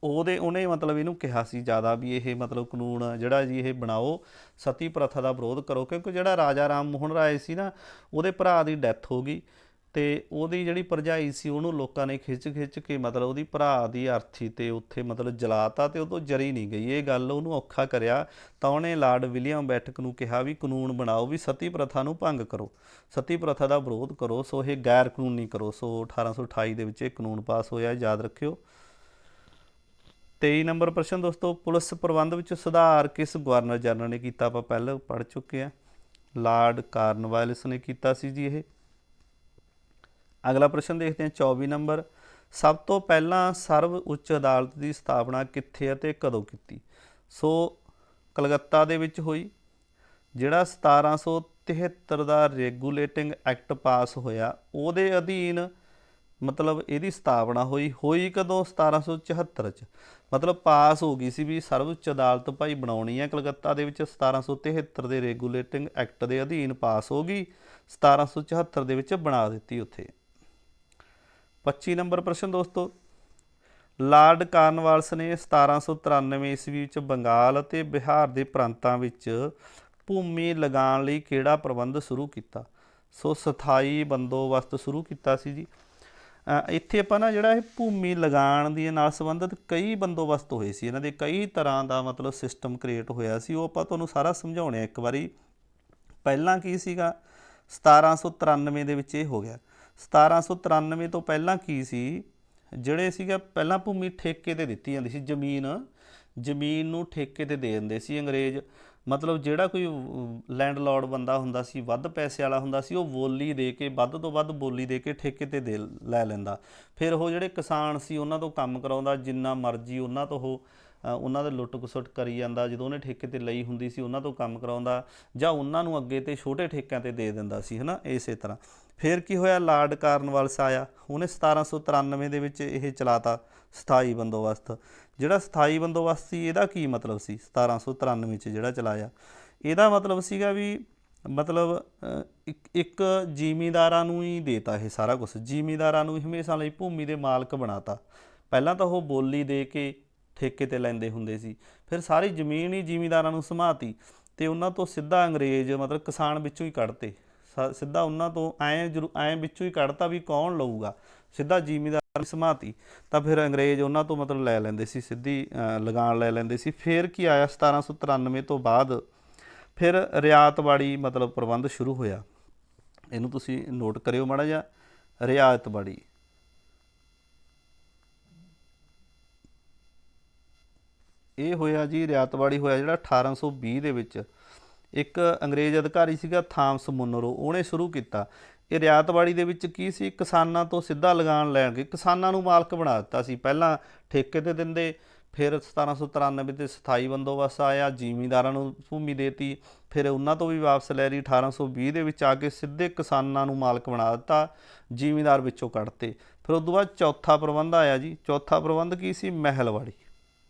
ਉਹਨੇ ਮਤਲਬ ਇਹਨੂੰ ਕਿਹਾ ਸੀ ਜ਼ਿਆਦਾ ਵੀ ਇਹ ਮਤਲਬ ਕਾਨੂੰਨ ਜਿਹੜਾ ਜੀ ਇਹ ਬਣਾਓ, ਸਤੀ ਪ੍ਰਥਾ ਦਾ ਵਿਰੋਧ ਕਰੋ। ਕਿਉਂਕਿ ਜਿਹੜਾ ਰਾਜਾ ਰਾਮ ਮੋਹਨ ਰਾਏ ਸੀ ਨਾ, ਉਹਦੇ ਭਰਾ ਦੀ ਡੈਥ ਹੋ ਗਈ ਅਤੇ ਉਹਦੀ ਜਿਹੜੀ ਭਰਜਾਈ ਸੀ ਉਹਨੂੰ ਲੋਕਾਂ ਨੇ ਖਿੱਚ ਕੇ ਮਤਲਬ ਉਹਦੀ ਭਰਾ ਦੀ ਅਰਥੀ 'ਤੇ ਉੱਥੇ ਮਤਲਬ ਜਲਾਤਾ ਅਤੇ ਉਹ ਤੋਂ ਜਰੀ ਨਹੀਂ ਗਈ। ਇਹ ਗੱਲ ਉਹਨੂੰ ਔਖਾ ਕਰਿਆ ਤਾਂ ਉਹਨੇ ਲਾਰਡ ਵਿਲੀਅਮ ਵੈਟਿਕ ਨੂੰ ਕਿਹਾ ਵੀ ਕਾਨੂੰਨ ਬਣਾਓ ਵੀ ਸਤੀ ਪ੍ਰਥਾ ਨੂੰ ਭੰਗ ਕਰੋ, ਸਤੀ ਪ੍ਰਥਾ ਦਾ ਵਿਰੋਧ ਕਰੋ। ਸੋ ਇਹ ਗੈਰ ਕਾਨੂੰਨੀ ਕਰੋ। ਸੋ 1828 ਦੇ ਵਿੱਚ ਇਹ ਕਾਨੂੰਨ ਪਾਸ ਹੋਇਆ, ਯਾਦ ਰੱਖਿਓ। 23 ਨੰਬਰ ਪ੍ਰਸ਼ਨ ਦੋਸਤੋ, ਪੁਲਿਸ ਪ੍ਰਬੰਧ ਵਿੱਚ ਸੁਧਾਰ ਕਿਸ ਗਵਰਨਰ ਜਨਰਲ ਨੇ ਕੀਤਾ? ਆਪਾਂ ਪਹਿਲਾਂ ਪੜ੍ਹ ਚੁੱਕੇ ਹਾਂ, ਲਾਰਡ ਕਾਰਨਵਾਲਿਸ ਨੇ ਕੀਤਾ ਸੀ ਜੀ ਇਹ। ਅਗਲਾ ਪ੍ਰਸ਼ਨ ਦੇਖਦੇ ਹਾਂ 24 ਨੰਬਰ, ਸਭ ਤੋਂ ਪਹਿਲਾਂ ਸਰਵ ਉੱਚ ਅਦਾਲਤ ਦੀ ਸਥਾਪਨਾ ਕਿੱਥੇ ਅਤੇ ਕਦੋਂ ਕੀਤੀ? ਸੋ ਕਲਕੱਤਾ ਦੇ ਵਿੱਚ ਹੋਈ। ਜਿਹੜਾ 1773 ਦਾ ਰੈਗੂਲੇਟਿੰਗ ਐਕਟ ਪਾਸ ਹੋਇਆ ਉਹਦੇ ਅਧੀਨ ਮਤਲਬ ਇਹਦੀ ਸਥਾਪਨਾ ਹੋਈ ਕਦੋਂ? 1774 'ਚ। ਮਤਲਬ ਪਾਸ ਹੋ ਗਈ ਸੀ ਵੀ ਸਰਵ ਉੱਚ ਅਦਾਲਤ ਭਾਈ ਬਣਾਉਣੀ ਹੈ ਕਲਕੱਤਾ ਦੇ ਵਿੱਚ। 1773 ਦੇ ਰੈਗੂਲੇਟਿੰਗ ਐਕਟ ਦੇ ਅਧੀਨ ਪਾਸ ਹੋ ਗਈ, 1774 ਦੇ ਵਿੱਚ ਬਣਾ ਦਿੱਤੀ ਉੱਥੇ। 25 ਨੰਬਰ ਪ੍ਰਸ਼ਨ ਦੋਸਤੋ, ਲਾਰਡ ਕਾਰਨਵਾਲਿਸ ਨੇ 1793 ਈਸਵੀ ਵਿੱਚ ਬੰਗਾਲ ਅਤੇ ਬਿਹਾਰ ਦੇ ਪ੍ਰਾਂਤਾਂ ਵਿੱਚ ਭੂਮੀ ਲਗਾਉਣ ਲਈ ਕਿਹੜਾ ਪ੍ਰਬੰਧ ਸ਼ੁਰੂ ਕੀਤਾ? ਸੋ ਸਥਾਈ ਬੰਦੋਬਸਤ ਸ਼ੁਰੂ ਕੀਤਾ ਸੀ ਜੀ। ਇੱਥੇ ਆਪਾਂ ਨਾ ਜਿਹੜਾ ਇਹ ਭੂਮੀ ਲਗਾਉਣ ਦੇ ਨਾਲ ਸੰਬੰਧਿਤ ਕਈ ਬੰਦੋਬਸਤ ਹੋਏ ਸੀ, ਇਹਨਾਂ ਦੇ ਕਈ ਤਰ੍ਹਾਂ ਦਾ ਮਤਲਬ ਸਿਸਟਮ ਕ੍ਰੀਏਟ ਹੋਇਆ ਸੀ, ਉਹ ਆਪਾਂ ਤੁਹਾਨੂੰ ਸਾਰਾ ਸਮਝਾਉਣੇ ਇੱਕ ਵਾਰੀ। ਪਹਿਲਾਂ ਕੀ ਸੀਗਾ? 1793 ਦੇ ਵਿੱਚ ਇਹ ਹੋ ਗਿਆ। 1793 ਤੋਂ ਪਹਿਲਾਂ ਕੀ ਸੀ? ਜਿਹੜੇ ਸੀਗਾ ਪਹਿਲਾਂ ਭੂਮੀ ਠੇਕੇ 'ਤੇ ਦਿੱਤੀ ਜਾਂਦੀ ਸੀ, ਜ਼ਮੀਨ ਨੂੰ ਠੇਕੇ 'ਤੇ ਦੇ ਦਿੰਦੇ ਸੀ ਅੰਗਰੇਜ਼। ਮਤਲਬ ਜਿਹੜਾ ਕੋਈ ਲੈਂਡਲੋਰਡ ਬੰਦਾ ਹੁੰਦਾ ਸੀ, ਵੱਧ ਪੈਸੇ ਵਾਲਾ ਹੁੰਦਾ ਸੀ, ਉਹ ਬੋਲੀ ਦੇ ਕੇ ਵੱਧ ਤੋਂ ਵੱਧ ਬੋਲੀ ਦੇ ਕੇ ਠੇਕੇ 'ਤੇ ਲੈ ਲੈਂਦਾ। ਫਿਰ ਉਹ ਜਿਹੜੇ ਕਿਸਾਨ ਸੀ ਉਹਨਾਂ ਤੋਂ ਕੰਮ ਕਰਾਉਂਦਾ, ਜਿੰਨਾ ਮਰਜ਼ੀ ਉਹਨਾਂ ਤੋਂ ਉਹ ਉਹਨਾਂ ਦੇ ਲੁੱਟ ਖਸੁੱਟ ਕਰੀ ਜਾਂਦਾ। ਜਦੋਂ ਉਹਨੇ ਠੇਕੇ 'ਤੇ ਲਈ ਹੁੰਦੀ ਸੀ ਉਹਨਾਂ ਤੋਂ ਕੰਮ ਕਰਾਉਂਦਾ, ਜਾਂ ਉਹਨਾਂ ਨੂੰ ਅੱਗੇ ਤੇ ਛੋਟੇ ਠੇਕਿਆਂ 'ਤੇ ਦੇ ਦਿੰਦਾ ਸੀ, ਹੈ ਨਾ। ਇਸੇ ਤਰ੍ਹਾਂ ਫਿਰ ਕੀ ਹੋਇਆ? ਲਾਰਡ ਕਾਰਨਵਾਲਿਸ ਆਇਆ, ਉਹਨੇ 1793 ਦੇ ਵਿੱਚ ਇਹ ਚਲਾਤਾ ਸਥਾਈ ਬੰਦੋਬਸਤ। ਜਿਹੜਾ ਸਥਾਈ ਬੰਦੋਬਸਤ ਸੀ ਇਹਦਾ ਕੀ ਮਤਲਬ ਸੀ? 1793 'ਚ ਜਿਹੜਾ ਚਲਾਇਆ, ਇਹਦਾ ਮਤਲਬ ਸੀਗਾ ਵੀ ਮਤਲਬ ਇੱਕ ਜ਼ਿਮੀਂਦਾਰਾਂ ਨੂੰ ਹੀ ਦੇਤਾ ਇਹ ਸਾਰਾ ਕੁਛ। ਜ਼ਿਮੀਂਦਾਰਾਂ ਨੂੰ ਹਮੇਸ਼ਾ ਲਈ ਭੂਮੀ ਦੇ ਮਾਲਕ ਬਣਾਤਾ। ਪਹਿਲਾਂ ਤਾਂ ਉਹ ਬੋਲੀ ਦੇ ਕੇ ਠੇਕੇ 'ਤੇ ਲੈਂਦੇ ਹੁੰਦੇ ਸੀ, ਫਿਰ ਸਾਰੀ ਜ਼ਮੀਨ ਹੀ ਜ਼ਿਮੀਂਦਾਰਾਂ ਨੂੰ ਸੰਭਾਤੀ ਅਤੇ ਉਹਨਾਂ ਤੋਂ ਸਿੱਧਾ ਅੰਗਰੇਜ਼ ਮਤਲਬ ਕਿਸਾਨ ਵਿੱਚੋਂ ਹੀ ਕੱਢਤੇ। ਸਿੱਧਾ ਉਹਨਾਂ ਤੋਂ ਐਂ ਵਿੱਚੋਂ ਹੀ ਕੱਢਤਾ ਵੀ ਕੌਣ ਲਊਗਾ, ਸਿੱਧਾ ਜ਼ਿਮੀਂਦਾਰ ਨੂੰ ਸੰਭਾਤੀ। ਤਾਂ ਫਿਰ ਅੰਗਰੇਜ਼ ਉਹਨਾਂ ਤੋਂ ਮਤਲਬ ਲੈ ਲੈਂਦੇ ਸੀ, ਸਿੱਧੀ ਲਗਾਨ ਲੈ ਲੈਂਦੇ ਸੀ। ਫਿਰ ਕੀ ਆਇਆ? 1793 ਤੋਂ ਬਾਅਦ ਫਿਰ ਰਿਆਇਤਵਾੜੀ ਮਤਲਬ ਪ੍ਰਬੰਧ ਸ਼ੁਰੂ ਹੋਇਆ। ਇਹਨੂੰ ਤੁਸੀਂ ਨੋਟ ਕਰਿਓ ਮਾੜਾ ਜਿਹਾ, ਰਿਆਇਤਵਾੜੀ। ਇਹ ਹੋਇਆ ਜੀ, ਰਿਆਇਤਵਾੜੀ ਹੋਇਆ ਜਿਹੜਾ 1820 ਦੇ ਵਿੱਚ। ਇੱਕ ਅੰਗਰੇਜ਼ ਅਧਿਕਾਰੀ ਸੀਗਾ ਥਾਮਸ ਮੁਨਰੋ, ਉਹਨੇ ਸ਼ੁਰੂ ਕੀਤਾ। ਇਹ ਰਿਆਇਤਵਾੜੀ ਦੇ ਵਿੱਚ ਕੀ ਸੀ? ਕਿਸਾਨਾਂ ਤੋਂ ਸਿੱਧਾ ਲਗਾਨ ਲੈਣਗੇ, ਕਿਸਾਨਾਂ ਨੂੰ ਮਾਲਕ ਬਣਾ ਦਿੱਤਾ ਸੀ। ਪਹਿਲਾਂ ਠੇਕੇ 'ਤੇ ਦਿੰਦੇ, ਫਿਰ 1793 'ਤੇ ਸਥਾਈ ਬੰਦੋਬਸਤ ਆਇਆ, ਜ਼ਿਮੀਂਦਾਰਾਂ ਨੂੰ ਭੂਮੀ ਦੇਤੀ, ਫਿਰ ਉਹਨਾਂ ਤੋਂ ਵੀ ਵਾਪਸ ਲੈ ਲਈ। 1820 ਦੇ ਵਿੱਚ ਆ ਕੇ ਸਿੱਧੇ ਕਿਸਾਨਾਂ ਨੂੰ ਮਾਲਕ ਬਣਾ ਦਿੱਤਾ, ਜ਼ਿਮੀਂਦਾਰ ਵਿੱਚੋਂ ਕੱਢਤੇ। ਫਿਰ ਉਸ ਤੋਂ ਬਾਅਦ ਚੌਥਾ ਪ੍ਰਬੰਧ ਆਇਆ ਜੀ। ਚੌਥਾ ਪ੍ਰਬੰਧ ਕੀ ਸੀ? ਮਹਿਲਵਾੜੀ।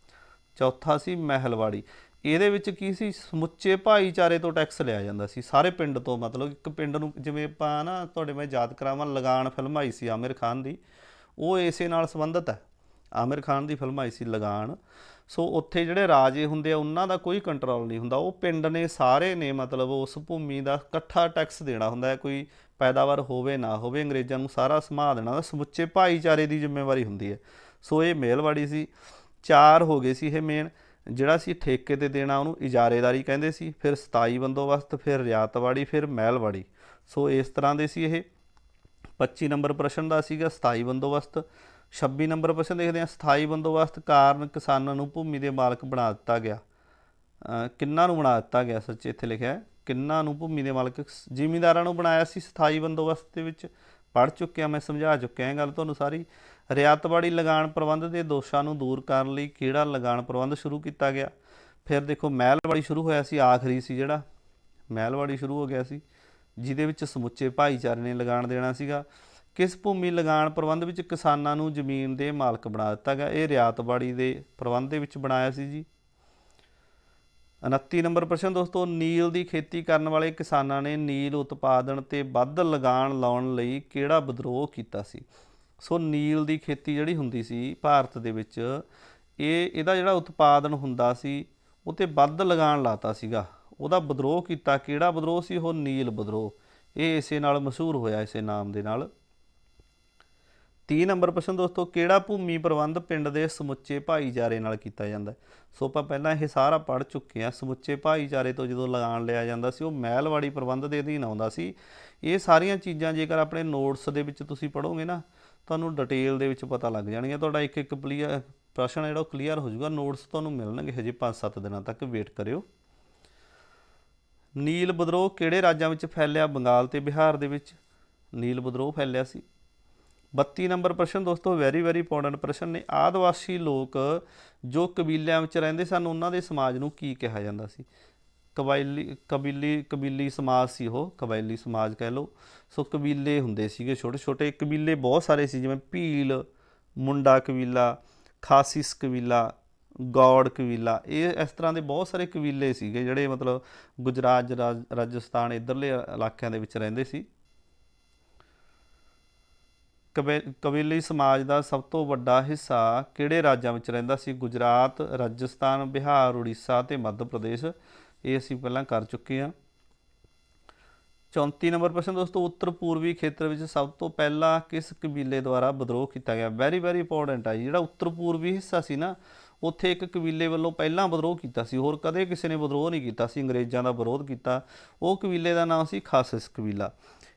ਚੌਥਾ ਸੀ ਮਹਿਲਵਾੜੀ। ਇਹਦੇ ਵਿੱਚ ਕੀ ਸੀ? ਸਮੁੱਚੇ ਭਾਈਚਾਰੇ ਤੋਂ ਟੈਕਸ ਲਿਆ ਜਾਂਦਾ ਸੀ, ਸਾਰੇ ਪਿੰਡ ਤੋਂ। ਮਤਲਬ ਇੱਕ ਪਿੰਡ ਨੂੰ, ਜਿਵੇਂ ਆਪਾਂ ਨਾ ਤੁਹਾਡੇ ਮੈਂ ਯਾਦ ਕਰਾਵਾਂ, ਲਗਾਨ ਫਿਲਮ ਆਈ ਸੀ ਆਮਿਰ ਖਾਨ ਦੀ, ਉਹ ਇਸੇ ਨਾਲ ਸੰਬੰਧਿਤ ਹੈ। ਆਮਿਰ ਖਾਨ ਦੀ ਫਿਲਮ ਆਈ ਸੀ ਲਗਾਨ। ਸੋ ਉੱਥੇ ਜਿਹੜੇ ਰਾਜੇ ਹੁੰਦੇ ਆ ਉਹਨਾਂ ਦਾ ਕੋਈ ਕੰਟਰੋਲ ਨਹੀਂ ਹੁੰਦਾ, ਉਹ ਪਿੰਡ ਨੇ ਸਾਰੇ ਨੇ ਮਤਲਬ ਉਸ ਭੂਮੀ ਦਾ ਇਕੱਠਾ ਟੈਕਸ ਦੇਣਾ ਹੁੰਦਾ ਹੈ। ਕੋਈ ਪੈਦਾਵਾਰ ਹੋਵੇ ਨਾ ਹੋਵੇ, ਅੰਗਰੇਜ਼ਾਂ ਨੂੰ ਸਾਰਾ ਸੰਭਾਲ ਦੇਣਾ, ਸਮੁੱਚੇ ਭਾਈਚਾਰੇ ਦੀ ਜ਼ਿੰਮੇਵਾਰੀ ਹੁੰਦੀ ਹੈ। ਸੋ ਇਹ ਮਹਿਲਵਾੜੀ ਸੀ। 4 ਹੋ ਗਏ ਸੀ ਇਹ ਮੇਨ। ਜਿਹੜਾ ਸੀ ਠੇਕੇ 'ਤੇ ਦੇਣਾ ਉਹਨੂੰ ਇਜਾਰੇਦਾਰੀ ਕਹਿੰਦੇ ਸੀ, ਫਿਰ ਸਥਾਈ ਬੰਦੋਬਸਤ, ਫਿਰ ਰਿਆਇਤਵਾੜੀ, ਫਿਰ ਮਹਿਲਵਾੜੀ। ਸੋ ਇਸ ਤਰ੍ਹਾਂ ਦੇ ਸੀ ਇਹ। 25 ਨੰਬਰ ਪ੍ਰਸ਼ਨ ਦਾ ਸੀਗਾ ਸਥਾਈ ਬੰਦੋਬਸਤ। 26 ਨੰਬਰ ਪ੍ਰਸ਼ਨ ਦੇਖਦੇ ਹਾਂ, ਸਥਾਈ ਬੰਦੋਬਸਤ ਕਾਰਨ ਕਿਸਾਨਾਂ ਨੂੰ ਭੂਮੀ ਦੇ ਮਾਲਕ ਬਣਾ ਦਿੱਤਾ ਗਿਆ। ਕਿੰਨਾਂ ਨੂੰ ਬਣਾ ਦਿੱਤਾ ਗਿਆ? ਸੱਚ ਇੱਥੇ ਲਿਖਿਆ ਕਿੰਨਾਂ ਨੂੰ ਭੂਮੀ ਦੇ ਮਾਲਕ? ਜ਼ਿਮੀਂਦਾਰਾਂ ਨੂੰ ਬਣਾਇਆ ਸੀ ਸਥਾਈ ਬੰਦੋਬਸਤ ਦੇ ਵਿੱਚ। ਪੜ੍ਹ ਚੁੱਕਿਆ ਮੈਂ, ਸਮਝਾ ਚੁੱਕਿਆ ਇਹ ਗੱਲ ਤੁਹਾਨੂੰ ਸਾਰੀ। ਰਿਆਇਤਵਾੜੀ ਲਗਾਨ ਪ੍ਰਬੰਧ ਦੇ ਦੋਸ਼ਾਂ ਨੂੰ ਦੂਰ ਕਰਨ ਲਈ ਕਿਹੜਾ ਲਗਾਨ ਪ੍ਰਬੰਧ ਸ਼ੁਰੂ ਕੀਤਾ ਗਿਆ? ਫਿਰ ਦੇਖੋ ਮਹਿਲਵਾੜੀ ਸ਼ੁਰੂ ਹੋਇਆ ਸੀ, ਆਖਰੀ ਸੀ ਜਿਹੜਾ ਮਹਿਲਵਾੜੀ ਸ਼ੁਰੂ ਹੋ ਗਿਆ ਸੀ, ਜਿਹਦੇ ਵਿੱਚ ਸਮੁੱਚੇ ਭਾਈਚਾਰੇ ਨੇ ਲਗਾਨ ਦੇਣਾ ਸੀਗਾ। ਕਿਸ ਭੂਮੀ ਲਗਾਨ ਪ੍ਰਬੰਧ ਵਿੱਚ ਕਿਸਾਨਾਂ ਨੂੰ ਜ਼ਮੀਨ ਦੇ ਮਾਲਕ ਬਣਾ ਦਿੱਤਾ ਗਿਆ? ਇਹ ਰਿਆਇਤਵਾੜੀ ਦੇ ਪ੍ਰਬੰਧ ਦੇ ਵਿੱਚ ਬਣਾਇਆ ਸੀ ਜੀ। 29 ਨੰਬਰ ਪ੍ਰਸ਼ਨ ਦੋਸਤੋ, ਨੀਲ ਦੀ ਖੇਤੀ ਕਰਨ ਵਾਲੇ ਕਿਸਾਨਾਂ ਨੇ ਨੀਲ ਉਤਪਾਦਨ 'ਤੇ ਵੱਧ ਲਗਾਨ ਲਾਉਣ ਲਈ ਕਿਹੜਾ ਵਿਦਰੋਹ ਕੀਤਾ ਸੀ? ਸੋ ਨੀਲ ਦੀ ਖੇਤੀ ਜਿਹੜੀ ਹੁੰਦੀ ਸੀ ਭਾਰਤ ਦੇ ਵਿੱਚ, ਇਹਦਾ ਜਿਹੜਾ ਉਤਪਾਦਨ ਹੁੰਦਾ ਸੀ ਉਹ 'ਤੇ ਵੱਧ ਲਗਾਨ ਲਾਤਾ ਸੀਗਾ, ਉਹਦਾ ਵਿਦਰੋਹ ਕੀਤਾ। ਕਿਹੜਾ ਵਿਦਰੋਹ ਸੀ ਉਹ? ਨੀਲ ਵਿਦਰੋਹ। ਇਹ ਇਸੇ ਨਾਲ ਮਸ਼ਹੂਰ ਹੋਇਆ, ਇਸੇ ਨਾਮ ਦੇ ਨਾਲ। 30 ਨੰਬਰ ਪ੍ਰਸ਼ਨ ਦੋਸਤੋ, ਕਿਹੜਾ ਭੂਮੀ ਪ੍ਰਬੰਧ ਪਿੰਡ ਦੇ ਸਮੁੱਚੇ ਭਾਈਚਾਰੇ ਨਾਲ ਕੀਤਾ ਜਾਂਦਾ? ਸੋ ਆਪਾਂ ਪਹਿਲਾਂ ਇਹ ਸਾਰਾ ਪੜ੍ਹ ਚੁੱਕੇ ਹਾਂ। ਸਮੁੱਚੇ ਭਾਈਚਾਰੇ ਤੋਂ ਜਦੋਂ ਲਗਾਨ ਲਿਆ ਜਾਂਦਾ ਸੀ ਉਹ ਮਹਿਲਵਾੜੀ ਪ੍ਰਬੰਧ ਦੇ ਅਧੀਨ ਆਉਂਦਾ ਸੀ। ਇਹ ਸਾਰੀਆਂ ਚੀਜ਼ਾਂ ਜੇਕਰ ਆਪਣੇ ਨੋਟਸ ਦੇ ਵਿੱਚ ਤੁਸੀਂ ਪੜ੍ਹੋਗੇ ਨਾ, ਤੁਹਾਨੂੰ ਡਿਟੇਲ ਦੇ ਵਿੱਚ ਪਤਾ ਲੱਗ ਜਾਣਗੀਆਂ। ਤੁਹਾਡਾ ਇੱਕ प्रश्न जिहड़ा क्लीयर हो जाऊगा। नोट्स तुहानूं मिलणगे हजे 5-7 दिनों तक, वेट करियो। नील विद्रोह किहड़े राज्यां विच फैलिया? बंगाल ते बिहार दे विच नील विद्रोह फैलिया सी। 32 नंबर प्रश्न दोस्तों वैरी वैरी इंपॉर्टेंट प्रश्न ने। आदिवासी लोग जो कबीलिਆਂ ਵਿੱਚ ਰਹਿੰਦੇ ਸਨ ਉਹਨਾਂ ਦੇ ਸਮਾਜ ਨੂੰ ਕੀ ਕਿਹਾ ਜਾਂਦਾ ਸੀ? ਕਬੀਲੀ ਸਮਾਜ ਸੀ ਉਹ, ਕਬਾਇਲੀ ਸਮਾਜ ਕਹਿ ਲਓ। ਸੋ ਕਬੀਲੇ ਹੁੰਦੇ ਸੀਗੇ ਛੋਟੇ ਛੋਟੇ, ਕਬੀਲੇ ਬਹੁਤ ਸਾਰੇ ਸੀ, ਜਿਵੇਂ ਭੀਲ, ਮੁੰਡਾ ਕਬੀਲਾ, ਖਾਸਿਸ ਕਬੀਲਾ, ਗੌੜ ਕਬੀਲਾ, ਇਹ ਇਸ ਤਰ੍ਹਾਂ ਦੇ ਬਹੁਤ ਸਾਰੇ ਕਬੀਲੇ ਸੀਗੇ ਜਿਹੜੇ ਮਤਲਬ ਗੁਜਰਾਤ, ਰਾਜਸਥਾਨ ਇੱਧਰਲੇ ਇਲਾਕਿਆਂ ਦੇ ਵਿੱਚ ਰਹਿੰਦੇ ਸੀ। ਕਬੀਲੀ ਸਮਾਜ ਦਾ ਸਭ ਤੋਂ ਵੱਡਾ ਹਿੱਸਾ ਕਿਹੜੇ ਰਾਜਾਂ ਵਿੱਚ ਰਹਿੰਦਾ ਸੀ? ਗੁਜਰਾਤ, ਰਾਜਸਥਾਨ, ਬਿਹਾਰ, ਉੜੀਸਾ ਅਤੇ ਮੱਧ ਪ੍ਰਦੇਸ਼। ਇਹ ਅਸੀਂ ਪਹਿਲਾਂ ਕਰ ਚੁੱਕੇ ਹਾਂ। 34 ਨੰਬਰ ਪ੍ਰਸ਼ਨ ਦੋਸਤੋ, ਉੱਤਰ ਪੂਰਬੀ ਖੇਤਰ ਵਿੱਚ ਸਭ ਤੋਂ ਪਹਿਲਾਂ ਕਿਸ ਕਬੀਲੇ ਦੁਆਰਾ ਵਿਦਰੋਹ ਕੀਤਾ ਗਿਆ? ਵੈਰੀ ਵੈਰੀ ਇੰਪੋਰਟੈਂਟ ਹੈ। ਜਿਹੜਾ ਉੱਤਰ ਪੂਰਬੀ ਹਿੱਸਾ ਸੀ ਨਾ, ਉੱਥੇ ਇੱਕ ਕਬੀਲੇ ਵੱਲੋਂ ਪਹਿਲਾਂ ਵਿਦਰੋਹ ਕੀਤਾ ਸੀ, ਹੋਰ ਕਦੇ ਕਿਸੇ ਨੇ ਵਿਦਰੋਹ ਨਹੀਂ ਕੀਤਾ ਸੀ, ਅੰਗਰੇਜ਼ਾਂ ਦਾ ਵਿਰੋਧ ਕੀਤਾ। ਉਹ ਕਬੀਲੇ ਦਾ ਨਾਮ ਸੀ ਖਾਸਿਸ ਕਬੀਲਾ।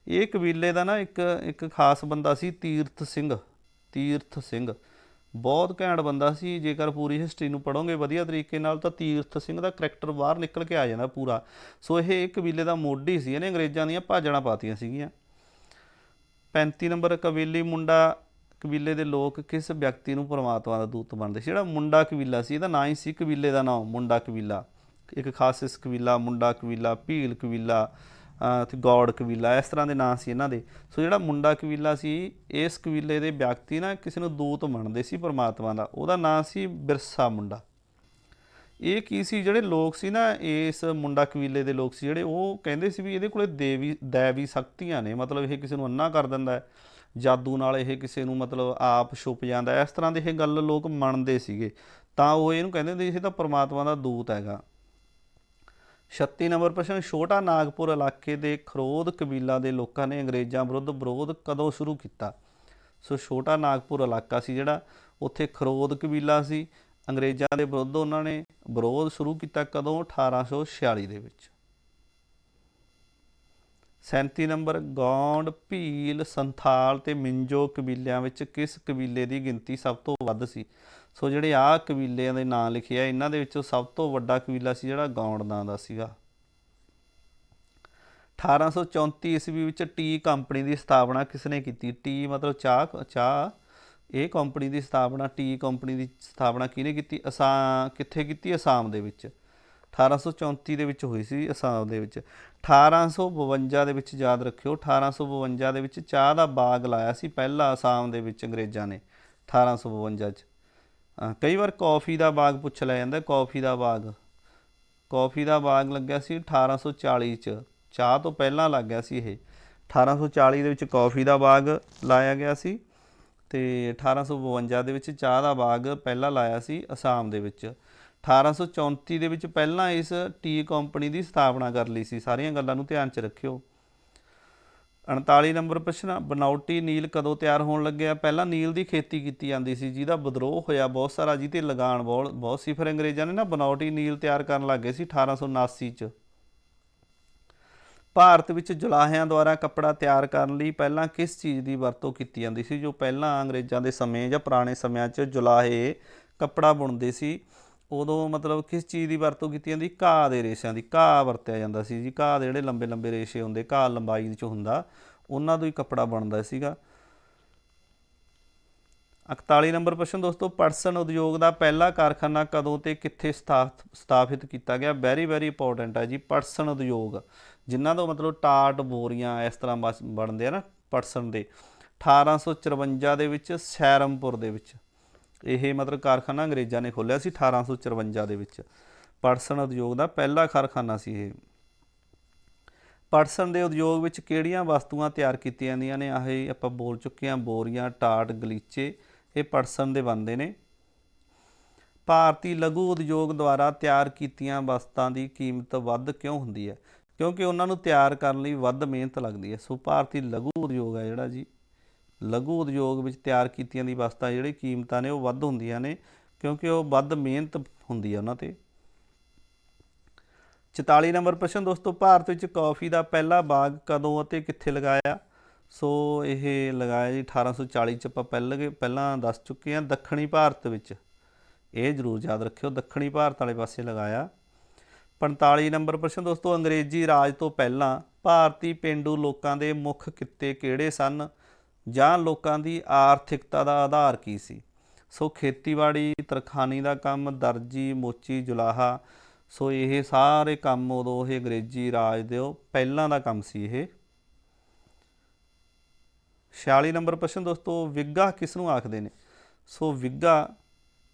ਇਹ ਕਬੀਲੇ ਦਾ ਨਾ ਇੱਕ ਖਾਸ ਬੰਦਾ ਸੀ ਤੀਰਥ ਸਿੰਘ, ਬਹੁਤ ਘੈਂਟ ਬੰਦਾ ਸੀ। ਜੇਕਰ ਪੂਰੀ ਹਿਸਟਰੀ ਨੂੰ ਪੜ੍ਹੋਗੇ ਵਧੀਆ ਤਰੀਕੇ ਨਾਲ ਤਾਂ ਤੀਰਥ ਸਿੰਘ ਦਾ ਕਰੈਕਟਰ ਬਾਹਰ ਨਿਕਲ ਕੇ ਆ ਜਾਂਦਾ ਪੂਰਾ। ਸੋ ਇਹ ਕਬੀਲੇ ਦਾ ਮੋਢੀ ਸੀ, ਇਹਨੇ ਅੰਗਰੇਜ਼ਾਂ ਦੀਆਂ ਭਾਜੜਾਂ ਪਾਤੀਆਂ ਸੀਗੀਆਂ। 35 ਨੰਬਰ, ਕਬੀਲੀ ਮੁੰਡਾ ਕਬੀਲੇ ਦੇ ਲੋਕ ਕਿਸ ਵਿਅਕਤੀ ਨੂੰ ਪਰਮਾਤਮਾ ਦਾ ਦੂਤ ਮੰਨਦੇ ਸੀ? ਜਿਹੜਾ ਮੁੰਡਾ ਕਬੀਲਾ ਸੀ ਇਹਦਾ ਨਾਂ ਹੀ ਸੀ ਕਬੀਲੇ ਦਾ ਨਾਮ ਮੁੰਡਾ ਕਬੀਲਾ। ਇੱਕ ਖਾਸਿਸ ਕਬੀਲਾ, ਮੁੰਡਾ ਕਬੀਲਾ, ਭੀਲ ਕਬੀਲਾ ਅਤੇ ਗੌੜ ਕਬੀਲਾ, ਇਸ ਤਰ੍ਹਾਂ ਦੇ ਨਾਂ ਸੀ ਇਹਨਾਂ ਦੇ। ਸੋ ਜਿਹੜਾ ਮੁੰਡਾ ਕਬੀਲਾ ਸੀ, ਇਸ ਕਬੀਲੇ ਦੇ ਵਿਅਕਤੀ ਨਾ ਕਿਸੇ ਨੂੰ ਦੂਤ ਮੰਨਦੇ ਸੀ ਪਰਮਾਤਮਾ ਦਾ, ਉਹਦਾ ਨਾਂ ਸੀ ਬਿਰਸਾ ਮੁੰਡਾ। ਇਹ ਕੀ ਸੀ, ਜਿਹੜੇ ਲੋਕ ਸੀ ਨਾ ਇਸ ਮੁੰਡਾ ਕਬੀਲੇ ਦੇ ਲੋਕ ਸੀ ਜਿਹੜੇ, ਉਹ ਕਹਿੰਦੇ ਸੀ ਵੀ ਇਹਦੇ ਕੋਲੇ ਦੈਵੀ ਸ਼ਕਤੀਆਂ ਨੇ, ਮਤਲਬ ਇਹ ਕਿਸੇ ਨੂੰ ਅੰਨਾ ਕਰ ਦਿੰਦਾ, ਜਾਦੂ ਨਾਲ ਇਹ ਕਿਸੇ ਨੂੰ ਮਤਲਬ ਆਪ ਛੁਪ ਜਾਂਦਾ, ਇਸ ਤਰ੍ਹਾਂ ਦੀ ਇਹ ਗੱਲ ਲੋਕ ਮੰਨਦੇ ਸੀਗੇ, ਤਾਂ ਉਹ ਇਹਨੂੰ ਕਹਿੰਦੇ ਹੁੰਦੇ ਸੀ ਇਹ ਤਾਂ ਪਰਮਾਤਮਾ ਦਾ ਦੂਤ ਹੈਗਾ। 36 ਨੰਬਰ ਪ੍ਰਸ਼ਨ, ਛੋਟਾ ਨਾਗਪੁਰ ਇਲਾਕੇ ਦੇ ਖਰੋਦ ਕਬੀਲਾ ਦੇ ਲੋਕਾਂ ਨੇ ਅੰਗਰੇਜ਼ਾਂ ਵਿਰੁੱਧ ਵਿਰੋਧ ਕਦੋਂ ਸ਼ੁਰੂ ਕੀਤਾ? ਸੋ ਛੋਟਾ ਨਾਗਪੁਰ ਇਲਾਕਾ ਸੀ ਜਿਹੜਾ, ਉੱਥੇ ਖਰੋਦ ਕਬੀਲਾ ਸੀ, ਅੰਗਰੇਜ਼ਾਂ ਦੇ ਵਿਰੁੱਧ ਉਹਨਾਂ ਨੇ ਵਿਰੋਧ ਸ਼ੁਰੂ ਕੀਤਾ ਕਦੋਂ? 1846 ਦੇ ਵਿੱਚ। 37 ਨੰਬਰ, ਗੌਂਡ, ਭੀਲ, ਸੰਥਾਲ ਅਤੇ ਮਿੰਜੋ ਕਬੀਲਿਆਂ ਵਿੱਚ ਕਿਸ ਕਬੀਲੇ ਦੀ ਗਿਣਤੀ ਸਭ ਤੋਂ ਵੱਧ ਸੀ? ਸੋ ਜਿਹੜੇ ਆਹ ਕਬੀਲਿਆਂ ਦੇ ਨਾਂ ਲਿਖੇ ਆ ਇਹਨਾਂ ਦੇ ਵਿੱਚੋਂ ਸਭ ਤੋਂ ਵੱਡਾ ਕਬੀਲਾ ਸੀ ਜਿਹੜਾ ਗੌਂਡ ਨਾਂ ਦਾ ਸੀਗਾ। 1834 ਈਸਵੀ ਵਿੱਚ ਟੀ ਕੰਪਨੀ ਦੀ ਸਥਾਪਨਾ ਕਿਸ ਨੇ ਕੀਤੀ? ਟੀ ਮਤਲਬ ਚਾਹ। ਇਹ ਕੰਪਨੀ ਦੀ ਸਥਾਪਨਾ, ਟੀ ਕੰਪਨੀ ਦੀ ਸਥਾਪਨਾ ਕਿਹਨੇ ਕੀਤੀ? ਕਿੱਥੇ ਕੀਤੀ? ਅਸਾਮ ਦੇ ਵਿੱਚ। 1834 ਦੇ ਵਿੱਚ ਹੋਈ ਸੀ ਅਸਾਮ ਦੇ ਵਿੱਚ। 1852 ਦੇ ਵਿੱਚ ਯਾਦ ਰੱਖਿਓ, 1852 ਦੇ ਵਿੱਚ ਚਾਹ ਦਾ ਬਾਗ ਲਾਇਆ ਸੀ ਪਹਿਲਾ ਅਸਾਮ ਦੇ ਵਿੱਚ ਅੰਗਰੇਜ਼ਾਂ ਨੇ 1852 'ਚ। ਕਈ ਵਾਰ ਕੌਫੀ ਦਾ ਬਾਗ ਪੁੱਛ ਲਿਆ ਜਾਂਦਾ, ਕੌਫੀ ਦਾ ਬਾਗ ਲੱਗਿਆ ਸੀ 1840 'ਚ, ਚਾਹ ਤੋਂ ਪਹਿਲਾਂ ਲੱਗ ਗਿਆ ਸੀ ਇਹ। 1840 ਦੇ ਵਿੱਚ ਕੌਫੀ ਦਾ ਬਾਗ ਲਾਇਆ ਗਿਆ ਸੀ ਅਤੇ 1852 ਦੇ ਵਿੱਚ ਚਾਹ ਦਾ ਬਾਗ ਪਹਿਲਾਂ ਲਾਇਆ ਸੀ ਅਸਾਮ ਦੇ ਵਿੱਚ। 1834 ਦੇ ਵਿੱਚ ਪਹਿਲਾਂ ਇਸ ਟੀ ਕੰਪਨੀ ਦੀ ਸਥਾਪਨਾ ਕਰ ਲਈ ਸੀ। ਸਾਰੀਆਂ ਗੱਲਾਂ ਨੂੰ ਧਿਆਨ 'ਚ ਰੱਖਿਓ। 39 ਨੰਬਰ ਪ੍ਰਸ਼ਨ, ਬਨਾਉਟੀ ਨੀਲ ਕਦੋਂ ਤਿਆਰ ਹੋਣ ਲੱਗਿਆ? ਪਹਿਲਾਂ ਨੀਲ ਦੀ ਖੇਤੀ ਕੀਤੀ ਜਾਂਦੀ ਸੀ, ਜਿਹਦਾ ਵਿਦਰੋਹ ਹੋਇਆ ਬਹੁਤ ਸਾਰਾ, ਜਿਹਤੇ ਲਗਾਨ ਬਹੁਤ ਸੀ, ਫਿਰ ਅੰਗਰੇਜ਼ਾਂ ਨੇ ਨਾ ਬਨਾਉਟੀ ਨੀਲ ਤਿਆਰ ਕਰਨ ਲੱਗ ਗਏ ਸੀ 1879 'ਚ। ਭਾਰਤ ਵਿੱਚ ਜੁਲਾਹਿਆਂ ਦੁਆਰਾ ਕੱਪੜਾ ਤਿਆਰ ਕਰਨ ਲਈ ਪਹਿਲਾਂ ਕਿਸ ਚੀਜ਼ ਦੀ ਵਰਤੋਂ ਕੀਤੀ ਜਾਂਦੀ ਸੀ? ਜੋ ਪਹਿਲਾਂ ਅੰਗਰੇਜ਼ਾਂ ਦੇ ਸਮੇਂ ਜਾਂ ਪੁਰਾਣੇ ਸਮਿਆਂ 'ਚ ਜੁਲਾਹੇ ਕੱਪੜਾ ਬੁਣਦੇ ਸੀ, ਉਦੋਂ ਮਤਲਬ ਕਿਸ ਚੀਜ਼ ਦੀ ਵਰਤੋਂ ਕੀਤੀ ਜਾਂਦੀ? ਘਾਹ ਦੇ ਰੇਸ਼ਿਆਂ ਦੀ। ਘਾਹ ਵਰਤਿਆ ਜਾਂਦਾ ਸੀ ਜੀ, ਘਾਹ ਦੇ ਜਿਹੜੇ ਲੰਬੇ ਲੰਬੇ ਰੇਸ਼ੇ ਹੁੰਦੇ, ਘਾਹ ਲੰਬਾਈ 'ਚ ਹੁੰਦਾ, ਉਹਨਾਂ ਤੋਂ ਹੀ ਕੱਪੜਾ ਬਣਦਾ ਸੀਗਾ। 41 ਨੰਬਰ ਪ੍ਰਸ਼ਨ ਦੋਸਤੋ, ਪਟਸਨ ਉਦਯੋਗ ਦਾ ਪਹਿਲਾ ਕਾਰਖਾਨਾ ਕਦੋਂ ਅਤੇ ਕਿੱਥੇ ਸਥਾਪਿਤ ਕੀਤਾ ਗਿਆ? ਵੈਰੀ ਵੈਰੀ ਇੰਪੋਰਟੈਂਟ ਹੈ ਜੀ। ਪਟਸਨ ਉਦਯੋਗ, ਜਿਨ੍ਹਾਂ ਤੋਂ ਮਤਲਬ ਟਾਟ, ਬੋਰੀਆਂ ਇਸ ਤਰ੍ਹਾਂ ਬਣਦੇ ਆ ਨਾ ਪਟਸਨ ਦੇ। 1854 ਦੇ ਵਿੱਚ ਸੈਰਮਪੁਰ ਦੇ ਵਿੱਚ ਇਹ ਮਤਲਬ ਕਾਰਖਾਨਾ ਅੰਗਰੇਜ਼ਾਂ ਨੇ ਖੋਲ੍ਹਿਆ ਸੀ 1854 ਦੇ ਵਿੱਚ। ਪਟਸਨ ਉਦਯੋਗ ਦਾ ਪਹਿਲਾ ਕਾਰਖਾਨਾ ਸੀ ਇਹ। ਪਟਸਨ ਦੇ ਉਦਯੋਗ ਵਿੱਚ ਕਿਹੜੀਆਂ ਵਸਤੂਆਂ ਤਿਆਰ ਕੀਤੀਆਂ ਜਾਂਦੀਆਂ ਨੇ? ਆਹੀ ਆਪਾਂ ਬੋਲ ਚੁੱਕੇ ਹਾਂ, ਬੋਰੀਆਂ, ਟਾਟ, ਗਲੀਚੇ, ਇਹ ਪਟਸਨ ਦੇ ਬਣਦੇ ਨੇ। ਭਾਰਤੀ ਲਘੂ ਉਦਯੋਗ ਦੁਆਰਾ ਤਿਆਰ ਕੀਤੀਆਂ ਵਸਤਾਂ ਦੀ ਕੀਮਤ ਵੱਧ ਕਿਉਂ ਹੁੰਦੀ ਹੈ? ਕਿਉਂਕਿ ਉਹਨਾਂ ਨੂੰ ਤਿਆਰ ਕਰਨ ਲਈ ਵੱਧ ਮਿਹਨਤ ਲੱਗਦੀ ਹੈ। ਸੋ ਭਾਰਤੀ ਲਘੂ ਉਦਯੋਗ ਹੈ ਜਿਹੜਾ ਜੀ, ਲਘੂ ਉਦਯੋਗ ਵਿੱਚ ਤਿਆਰ ਕੀਤੀਆਂ ਦੀ ਵਸਤਾਂ ਜਿਹੜੀ ਕੀਮਤਾਂ ਨੇ ਉਹ ਵੱਧ ਹੁੰਦੀਆਂ ਨੇ, ਕਿਉਂਕਿ ਉਹ ਵੱਧ ਮਿਹਨਤ ਹੁੰਦੀ ਹੈ ਉਹਨਾਂ 'ਤੇ। 44 ਨੰਬਰ ਪ੍ਰਸ਼ਨ ਦੋਸਤੋ, ਭਾਰਤ ਵਿੱਚ ਕੌਫੀ ਦਾ ਪਹਿਲਾ ਬਾਗ ਕਦੋਂ ਅਤੇ ਕਿੱਥੇ ਲਗਾਇਆ? ਸੋ ਇਹ ਲਗਾਇਆ ਜੀ 1840 'ਚ, ਆਪਾਂ ਪਹਿਲਾਂ ਦੱਸ ਚੁੱਕੇ ਹਾਂ। ਦੱਖਣੀ ਭਾਰਤ ਵਿੱਚ ਇਹ ਜ਼ਰੂਰ ਯਾਦ ਰੱਖਿਓ, ਦੱਖਣੀ ਭਾਰਤ ਵਾਲੇ ਪਾਸੇ ਲਗਾਇਆ। 45 ਨੰਬਰ ਪ੍ਰਸ਼ਨ ਦੋਸਤੋ, ਅੰਗਰੇਜ਼ੀ ਰਾਜ ਤੋਂ ਪਹਿਲਾਂ ਭਾਰਤੀ ਪੇਂਡੂ ਲੋਕਾਂ ਦੇ ਮੁੱਖ ਕਿੱਤੇ ਕਿਹੜੇ ਸਨ ਜਾਂ ਲੋਕਾਂ ਦੀ ਆਰਥਿਕਤਾ ਦਾ ਆਧਾਰ ਕੀ ਸੀ? ਸੋ ਖੇਤੀਬਾੜੀ, ਤਰਖਾਣੀ ਦਾ ਕੰਮ, ਦਰਜੀ, ਮੋਚੀ, ਜੁਲਾਹਾ। ਸੋ ਇਹ ਸਾਰੇ ਕੰਮ ਉਦੋਂ ਇਹ ਅੰਗਰੇਜ਼ੀ ਰਾਜ ਦੇ ਪਹਿਲਾਂ ਦਾ ਕੰਮ ਸੀ ਇਹ। 46 ਨੰਬਰ ਪ੍ਰਸ਼ਨ ਦੋਸਤੋ, ਵਿੱਘਾ ਕਿਸ ਨੂੰ ਆਖਦੇ ਨੇ? ਸੋ ਵਿੱਘਾ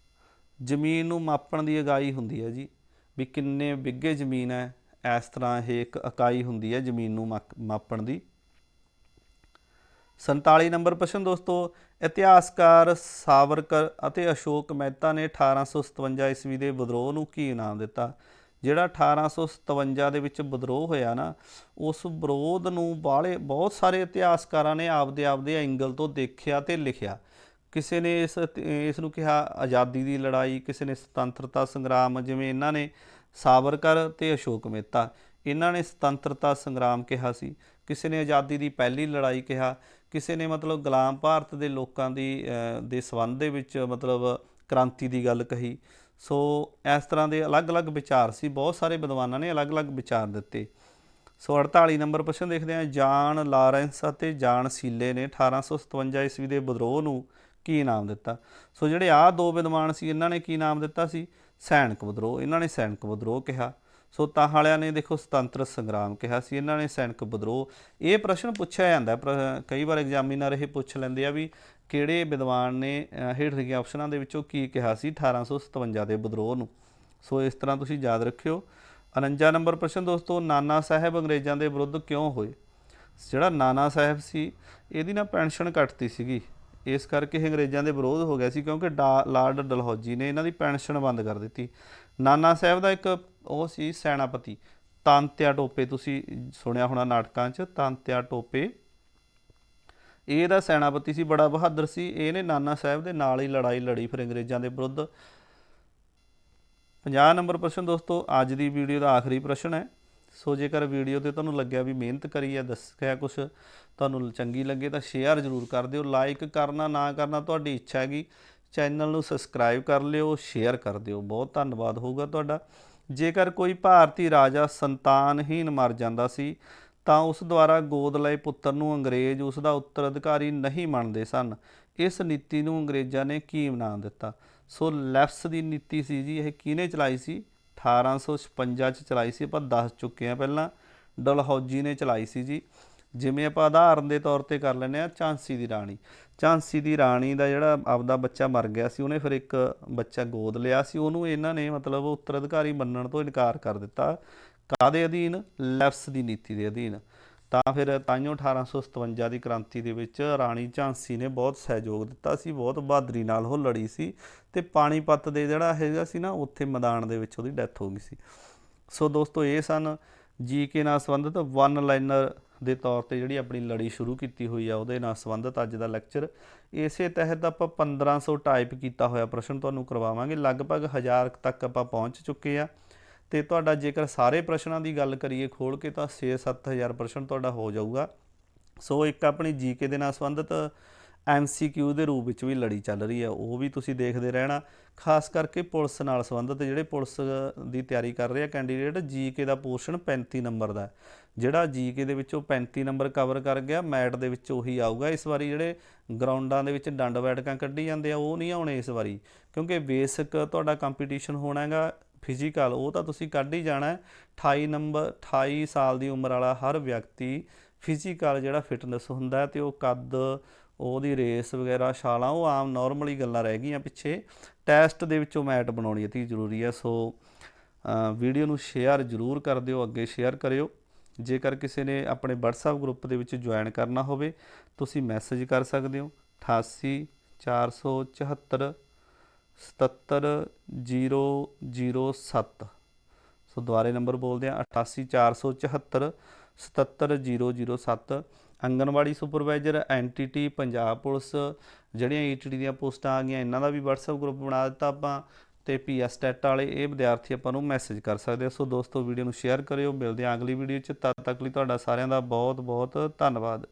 ਜ਼ਮੀਨ ਨੂੰ ਮਾਪਣ ਦੀ ਇਕਾਈ ਹੁੰਦੀ ਹੈ ਜੀ, ਵੀ ਕਿੰਨੇ ਵਿੱਘੇ ਜ਼ਮੀਨ ਹੈ, ਇਸ ਤਰ੍ਹਾਂ ਇਹ ਇੱਕ ਇਕਾਈ ਹੁੰਦੀ ਹੈ ਜ਼ਮੀਨ ਨੂੰ ਮਾਪਣ ਦੀ। 47 ਨੰਬਰ ਪ੍ਰਸ਼ਨ ਦੋਸਤੋ, ਇਤਿਹਾਸਕਾਰ ਸਾਵਰਕਰ ਅਤੇ ਅਸ਼ੋਕ ਮਹਿਤਾ ਨੇ 1857 ਈਸਵੀ ਦੇ ਵਿਦਰੋਹ ਨੂੰ ਕੀ ਨਾਮ ਦਿੱਤਾ? ਜਿਹੜਾ 1857 ਦੇ ਵਿੱਚ ਵਿਦਰੋਹ ਹੋਇਆ ਨਾ, ਉਸ ਵਿਰੋਧ ਨੂੰ ਬਹੁਤ ਸਾਰੇ ਇਤਿਹਾਸਕਾਰਾਂ ਨੇ ਆਪਦੇ ਐਂਗਲ ਤੋਂ ਦੇਖਿਆ ਅਤੇ ਲਿਖਿਆ। ਕਿਸੇ ਨੇ ਇਸ ਨੂੰ ਕਿਹਾ ਆਜ਼ਾਦੀ ਦੀ ਲੜਾਈ, ਕਿਸੇ ਨੇ ਸੁਤੰਤਰਤਾ ਸੰਗਰਾਮ। ਜਿਵੇਂ ਇਹਨਾਂ ਨੇ ਸਾਵਰਕਰ ਅਤੇ ਅਸ਼ੋਕ ਮਹਿਤਾ, ਇਹਨਾਂ ਨੇ ਸੁਤੰਤਰਤਾ ਸੰਗਰਾਮ ਕਿਹਾ ਸੀ, ਕਿਸੇ ਨੇ ਆਜ਼ਾਦੀ ਦੀ ਪਹਿਲੀ ਲੜਾਈ ਕਿਹਾ, ਕਿਸੇ ਨੇ ਮਤਲਬ ਗੁਲਾਮ ਭਾਰਤ ਦੇ ਲੋਕਾਂ ਦੇ ਸੰਬੰਧ ਦੇ ਵਿੱਚ ਮਤਲਬ ਕ੍ਰਾਂਤੀ ਦੀ ਗੱਲ ਕਹੀ। ਸੋ ਇਸ ਤਰ੍ਹਾਂ ਦੇ ਅਲੱਗ-ਅਲੱਗ ਵਿਚਾਰ ਸੀ, ਬਹੁਤ ਸਾਰੇ ਵਿਦਵਾਨਾਂ ਨੇ ਅਲੱਗ-ਅਲੱਗ ਵਿਚਾਰ ਦਿੱਤੇ। ਸੋ 48 ਨੰਬਰ ਪ੍ਰਸ਼ਨ ਦੇਖਦੇ ਹਾਂ, ਜਾਨ ਲਾਰੈਂਸ ਅਤੇ ਜਾਨ ਸੀਲੇ ਨੇ 1857 ਈਸਵੀ ਦੇ ਵਿਦਰੋਹ ਨੂੰ ਕੀ ਨਾਮ ਦਿੱਤਾ? ਸੋ ਜਿਹੜੇ ਆਹ ਦੋ ਵਿਦਵਾਨ ਸੀ, ਇਹਨਾਂ ਨੇ ਕੀ ਨਾਮ ਦਿੱਤਾ ਸੀ? ਸੈਨਿਕ ਵਿਦਰੋਹ। ਇਹਨਾਂ ਨੇ ਸੈਨਿਕ ਵਿਦਰੋਹ ਕਿਹਾ। ਸੋ ਤਾਂ ਵਾਲਿਆਂ ਨੇ ਦੇਖੋ ਸੁਤੰਤਰ ਸੰਗਰਾਮ ਕਿਹਾ ਸੀ, ਇਹਨਾਂ ਨੇ ਸੈਨਿਕ ਵਿਦਰੋਹ। ਇਹ ਪ੍ਰਸ਼ਨ ਪੁੱਛਿਆ ਜਾਂਦਾ, ਕਈ ਵਾਰ ਐਗਜ਼ਾਮੀਨਰ ਇਹ ਪੁੱਛ ਲੈਂਦੇ ਆ ਵੀ ਕਿਹੜੇ ਵਿਦਵਾਨ ਨੇ ਹੇਠ ਲਿਖੇ ਆਪਸ਼ਨਾਂ ਦੇ ਵਿੱਚੋਂ ਕੀ ਕਿਹਾ ਸੀ 1857 ਦੇ ਵਿਦਰੋਹ ਨੂੰ। ਸੋ ਇਸ ਤਰ੍ਹਾਂ ਤੁਸੀਂ ਯਾਦ ਰੱਖਿਓ। 49 ਨੰਬਰ ਪ੍ਰਸ਼ਨ ਦੋਸਤੋ, ਨਾਨਾ ਸਾਹਿਬ ਅੰਗਰੇਜ਼ਾਂ ਦੇ ਵਿਰੁੱਧ ਕਿਉਂ ਹੋਏ? ਜਿਹੜਾ ਨਾਨਾ ਸਾਹਿਬ ਸੀ, ਇਹਦੀ ਨਾ ਪੈਨਸ਼ਨ ਕੱਟਤੀ ਸੀਗੀ, ਇਸ ਕਰਕੇ ਇਹ ਅੰਗਰੇਜ਼ਾਂ ਦੇ ਵਿਰੋਧ ਹੋ ਗਿਆ ਸੀ, ਕਿਉਂਕਿ ਲਾਰਡ ਡਲਹੌਜੀ ਨੇ ਇਹਨਾਂ ਦੀ ਪੈਨਸ਼ਨ ਬੰਦ ਕਰ ਦਿੱਤੀ। ਨਾਨਾ ਸਾਹਿਬ ਦਾ ਇੱਕ ਉਹ ਸੀ ਸੈਨਾਪਤੀ, ਤਾਂਤਿਆ ਟੋਪੇ, ਤੁਸੀਂ ਸੁਣਿਆ ਹੋਣਾ ਨਾਟਕਾਂ 'ਚ, ਤਾਂਤਿਆ ਟੋਪੇ ਇਹ ਇਹਦਾ ਸੈਨਾਪਤੀ ਸੀ, ਬੜਾ ਬਹਾਦਰ ਸੀ। ਇਹਨੇ ਨਾਨਾ ਸਾਹਿਬ ਦੇ ਨਾਲ ਹੀ ਲੜਾਈ ਲੜੀ ਫਿਰ ਅੰਗਰੇਜ਼ਾਂ ਦੇ ਵਿਰੁੱਧ। 50 ਨੰਬਰ ਪ੍ਰਸ਼ਨ ਦੋਸਤੋ, ਅੱਜ ਦੀ ਵੀਡੀਓ ਦਾ ਆਖਰੀ ਪ੍ਰਸ਼ਨ ਹੈ। ਸੋ ਜੇਕਰ ਵੀਡੀਓ 'ਤੇ ਤੁਹਾਨੂੰ ਲੱਗਿਆ ਵੀ ਮਿਹਨਤ ਕਰੀ ਹੈ, ਦੱਸਿਆ ਕੁਛ ਤੁਹਾਨੂੰ ਚੰਗੀ ਲੱਗੇ ਤਾਂ ਸ਼ੇਅਰ ਜ਼ਰੂਰ ਕਰ ਦਿਓ। ਲਾਈਕ ਕਰਨਾ ਨਾ ਕਰਨਾ ਤੁਹਾਡੀ ਇੱਛਾ ਹੈਗੀ। ਚੈਨਲ ਨੂੰ ਸਬਸਕ੍ਰਾਈਬ ਕਰ ਲਿਓ, ਸ਼ੇਅਰ ਕਰ ਦਿਓ, ਬਹੁਤ ਧੰਨਵਾਦ ਹੋਊਗਾ ਤੁਹਾਡਾ। ਜੇਕਰ ਕੋਈ ਭਾਰਤੀ ਰਾਜਾ ਸੰਤਾਨਹੀਨ ਮਰ ਜਾਂਦਾ ਸੀ ਤਾਂ ਉਸ ਦੁਆਰਾ ਗੋਦ ਲਏ ਪੁੱਤਰ ਨੂੰ ਅੰਗਰੇਜ਼ ਉਸ ਦਾ ਉੱਤਰਾਧਿਕਾਰੀ ਨਹੀਂ ਮੰਨਦੇ ਸਨ। ਇਸ ਨੀਤੀ ਨੂੰ ਅੰਗਰੇਜ਼ਾਂ ਨੇ ਕੀ ਨਾਮ ਦਿੱਤਾ? ਸੋ ਲੈਫਸ ਦੀ ਨੀਤੀ ਸੀ ਜੀ, ਇਹ ਕਿਹਨੇ ਚਲਾਈ ਸੀ? 1856 'ਚ ਚਲਾਈ ਸੀ, ਆਪਾਂ ਦੱਸ ਚੁੱਕੇ ਹਾਂ ਪਹਿਲਾਂ। ਡਲਹੌਜੀ ਨੇ ਚਲਾਈ ਸੀ ਜੀ। ਜਿਵੇਂ ਆਪਾਂ ਉਦਾਹਰਨ ਦੇ ਤੌਰ 'ਤੇ ਕਰ ਲੈਂਦੇ ਹਾਂ, ਝਾਂਸੀ ਦੀ ਰਾਣੀ। ਝਾਂਸੀ ਦੀ ਰਾਣੀ ਦਾ ਜਿਹੜਾ ਆਪਦਾ ਬੱਚਾ ਮਰ ਗਿਆ ਸੀ, ਉਹਨੇ ਫਿਰ ਇੱਕ ਬੱਚਾ ਗੋਦ ਲਿਆ ਸੀ, ਉਹਨੂੰ ਇਹਨਾਂ ਨੇ ਮਤਲਬ ਉੱਤਰਾਧਿਕਾਰੀ ਮੰਨਣ ਤੋਂ ਇਨਕਾਰ ਕਰ ਦਿੱਤਾ। ਕਾਹਦੇ ਅਧੀਨ? ਲੈਫਸ ਦੀ ਨੀਤੀ ਦੇ ਅਧੀਨ। ਤਾਂ ਫਿਰ ਤਾਈਓ 1857 ਦੀ ਕ੍ਰਾਂਤੀ ਦੇ ਵਿੱਚ ਰਾਣੀ ਝਾਂਸੀ ਨੇ ਬਹੁਤ ਸਹਿਯੋਗ ਦਿੱਤਾ ਸੀ, ਬਹੁਤ ਬਹਾਦਰੀ ਨਾਲ ਉਹ ਲੜੀ ਸੀ, ਅਤੇ ਪਾਣੀਪਤ ਦੇ ਜਿਹੜਾ ਹੈਗਾ ਸੀ ਨਾ, ਉੱਥੇ ਮੈਦਾਨ ਦੇ ਵਿੱਚ ਉਹਦੀ ਡੈਥ ਹੋ ਗਈ ਸੀ। ਸੋ ਦੋਸਤੋ, ਇਹ ਸਨ GK ਨਾਲ ਸੰਬੰਧਿਤ ਵਨ ਲਾਈਨਰ ਦੇ ਤੌਰ 'ਤੇ ਜਿਹੜੀ ਆਪਣੀ ਲੜੀ ਸ਼ੁਰੂ ਕੀਤੀ ਹੋਈ ਆ, ਉਹਦੇ ਨਾਲ ਸੰਬੰਧਿਤ ਅੱਜ ਦਾ ਲੈਕਚਰ। ਇਸੇ ਤਹਿਤ ਆਪਾਂ 1500 ਟਾਈਪ ਕੀਤਾ ਹੋਇਆ ਪ੍ਰਸ਼ਨ ਤੁਹਾਨੂੰ ਕਰਵਾਵਾਂਗੇ। ਲਗਭਗ 1000 ਤੱਕ ਆਪਾਂ ਪਹੁੰਚ ਚੁੱਕੇ ਆ, ਅਤੇ ਤੁਹਾਡਾ ਜੇਕਰ ਸਾਰੇ ਪ੍ਰਸ਼ਨਾਂ ਦੀ ਗੱਲ ਕਰੀਏ ਖੋਲ੍ਹ ਕੇ ਤਾਂ 6-7 ਹਜ਼ਾਰ ਪ੍ਰਸ਼ਨ ਤੁਹਾਡਾ ਹੋ ਜਾਊਗਾ। ਸੋ ਇੱਕ ਆਪਣੀ GK ਦੇ ਨਾਲ ਸੰਬੰਧਿਤ MCQ ਦੇ ਰੂਪ ਵਿੱਚ ਵੀ ਲੜੀ ਚੱਲ ਰਹੀ ਹੈ, ਉਹ ਵੀ ਤੁਸੀਂ ਦੇਖਦੇ ਰਹਿਣਾ। ਖਾਸ ਕਰਕੇ ਪੁਲਿਸ ਨਾਲ ਸੰਬੰਧਿਤ ਜਿਹੜੇ ਪੁਲਿਸ ਦੀ ਤਿਆਰੀ ਕਰ ਰਹੇ ਆ ਕੈਂਡੀਡੇਟ, GK ਦਾ ਪੋਰਸ਼ਨ 35 ਨੰਬਰ ਦਾ। ਜਿਹੜਾ GK ਦੇ ਵਿੱਚੋਂ 35 ਨੰਬਰ ਕਵਰ ਕਰ ਗਿਆ, ਮੈਟ ਦੇ ਵਿੱਚ ਉਹੀ ਆਊਗਾ। ਇਸ ਵਾਰੀ ਜਿਹੜੇ ਗਰਾਊਂਡਾਂ ਦੇ ਵਿੱਚ ਡੰਡ ਬੈਠਕਾਂ ਕੱਢੀ ਜਾਂਦੇ ਆ, ਉਹ ਨਹੀਂ ਆਉਣੇ ਇਸ ਵਾਰੀ, ਕਿਉਂਕਿ ਬੇਸਿਕ ਤੁਹਾਡਾ ਕੰਪੀਟੀਸ਼ਨ ਹੋਣਾ ਹੈਗਾ। ਫਿਜ਼ੀਕਲ ਉਹ ਤਾਂ ਤੁਸੀਂ ਕੱਢ ਹੀ ਜਾਣਾ। 28 ਸਾਲ ਦੀ ਉਮਰ ਵਾਲਾ ਹਰ ਵਿਅਕਤੀ ਫਿਜ਼ੀਕਲ ਜਿਹੜਾ ਫਿਟਨੈਸ ਹੁੰਦਾ ਅਤੇ ਉਹ ਕੱਦ, ਉਹਦੀ ਰੇਸ ਵਗੈਰਾ, ਛਾਲਾਂ, ਉਹ ਆਮ ਨੋਰਮਲੀ ਗੱਲਾਂ ਰਹਿ ਗਈਆਂ ਪਿੱਛੇ। ਟੈਸਟ ਦੇ ਵਿੱਚੋਂ ਮੈਟ ਬਣਾਉਣੀ ਅਤੀ ਜ਼ਰੂਰੀ ਹੈ। ਸੋ ਵੀਡੀਓ ਨੂੰ ਸ਼ੇਅਰ ਜ਼ਰੂਰ ਕਰ ਦਿਓ, ਅੱਗੇ ਸ਼ੇਅਰ ਕਰਿਓ। ਜੇਕਰ ਕਿਸੇ ਨੇ ਆਪਣੇ WhatsApp ਗਰੁੱਪ ਦੇ ਵਿੱਚ ਜੁਆਇਨ ਕਰਨਾ ਹੋਵੇ, ਤੁਸੀਂ ਮੈਸੇਜ ਕਰ ਸਕਦੇ ਹੋ 88 474 77007। ਸੋ ਦੁਬਾਰੇ ਨੰਬਰ ਬੋਲਦੇ ਹਾਂ 88 474 77007। Anganwadi supervisor, NTT, Punjab police, ਜਿਹੜੀਆਂ ETT ਦੀਆਂ ਪੋਸਟਾਂ ਆ ਗਈਆਂ, ਇਹਨਾਂ ਦਾ ਵੀ WhatsApp ਗਰੁੱਪ ਬਣਾ ਦਿੱਤਾ ਆਪਾਂ। ਅਤੇ PS ਟੈਟ ਵਾਲੇ ਇਹ ਵਿਦਿਆਰਥੀ ਆਪਾਂ ਨੂੰ ਮੈਸੇਜ ਕਰ ਸਕਦੇ ਆ। ਸੋ ਦੋਸਤੋ, ਵੀਡੀਓ ਨੂੰ ਸ਼ੇਅਰ ਕਰਿਓ। ਮਿਲਦੇ ਹਾਂ ਅਗਲੀ ਵੀਡੀਓ 'ਚ, ਤਦ ਤੱਕ ਲਈ ਤੁਹਾਡਾ ਸਾਰਿਆਂ ਦਾ ਬਹੁਤ ਬਹੁਤ ਧੰਨਵਾਦ।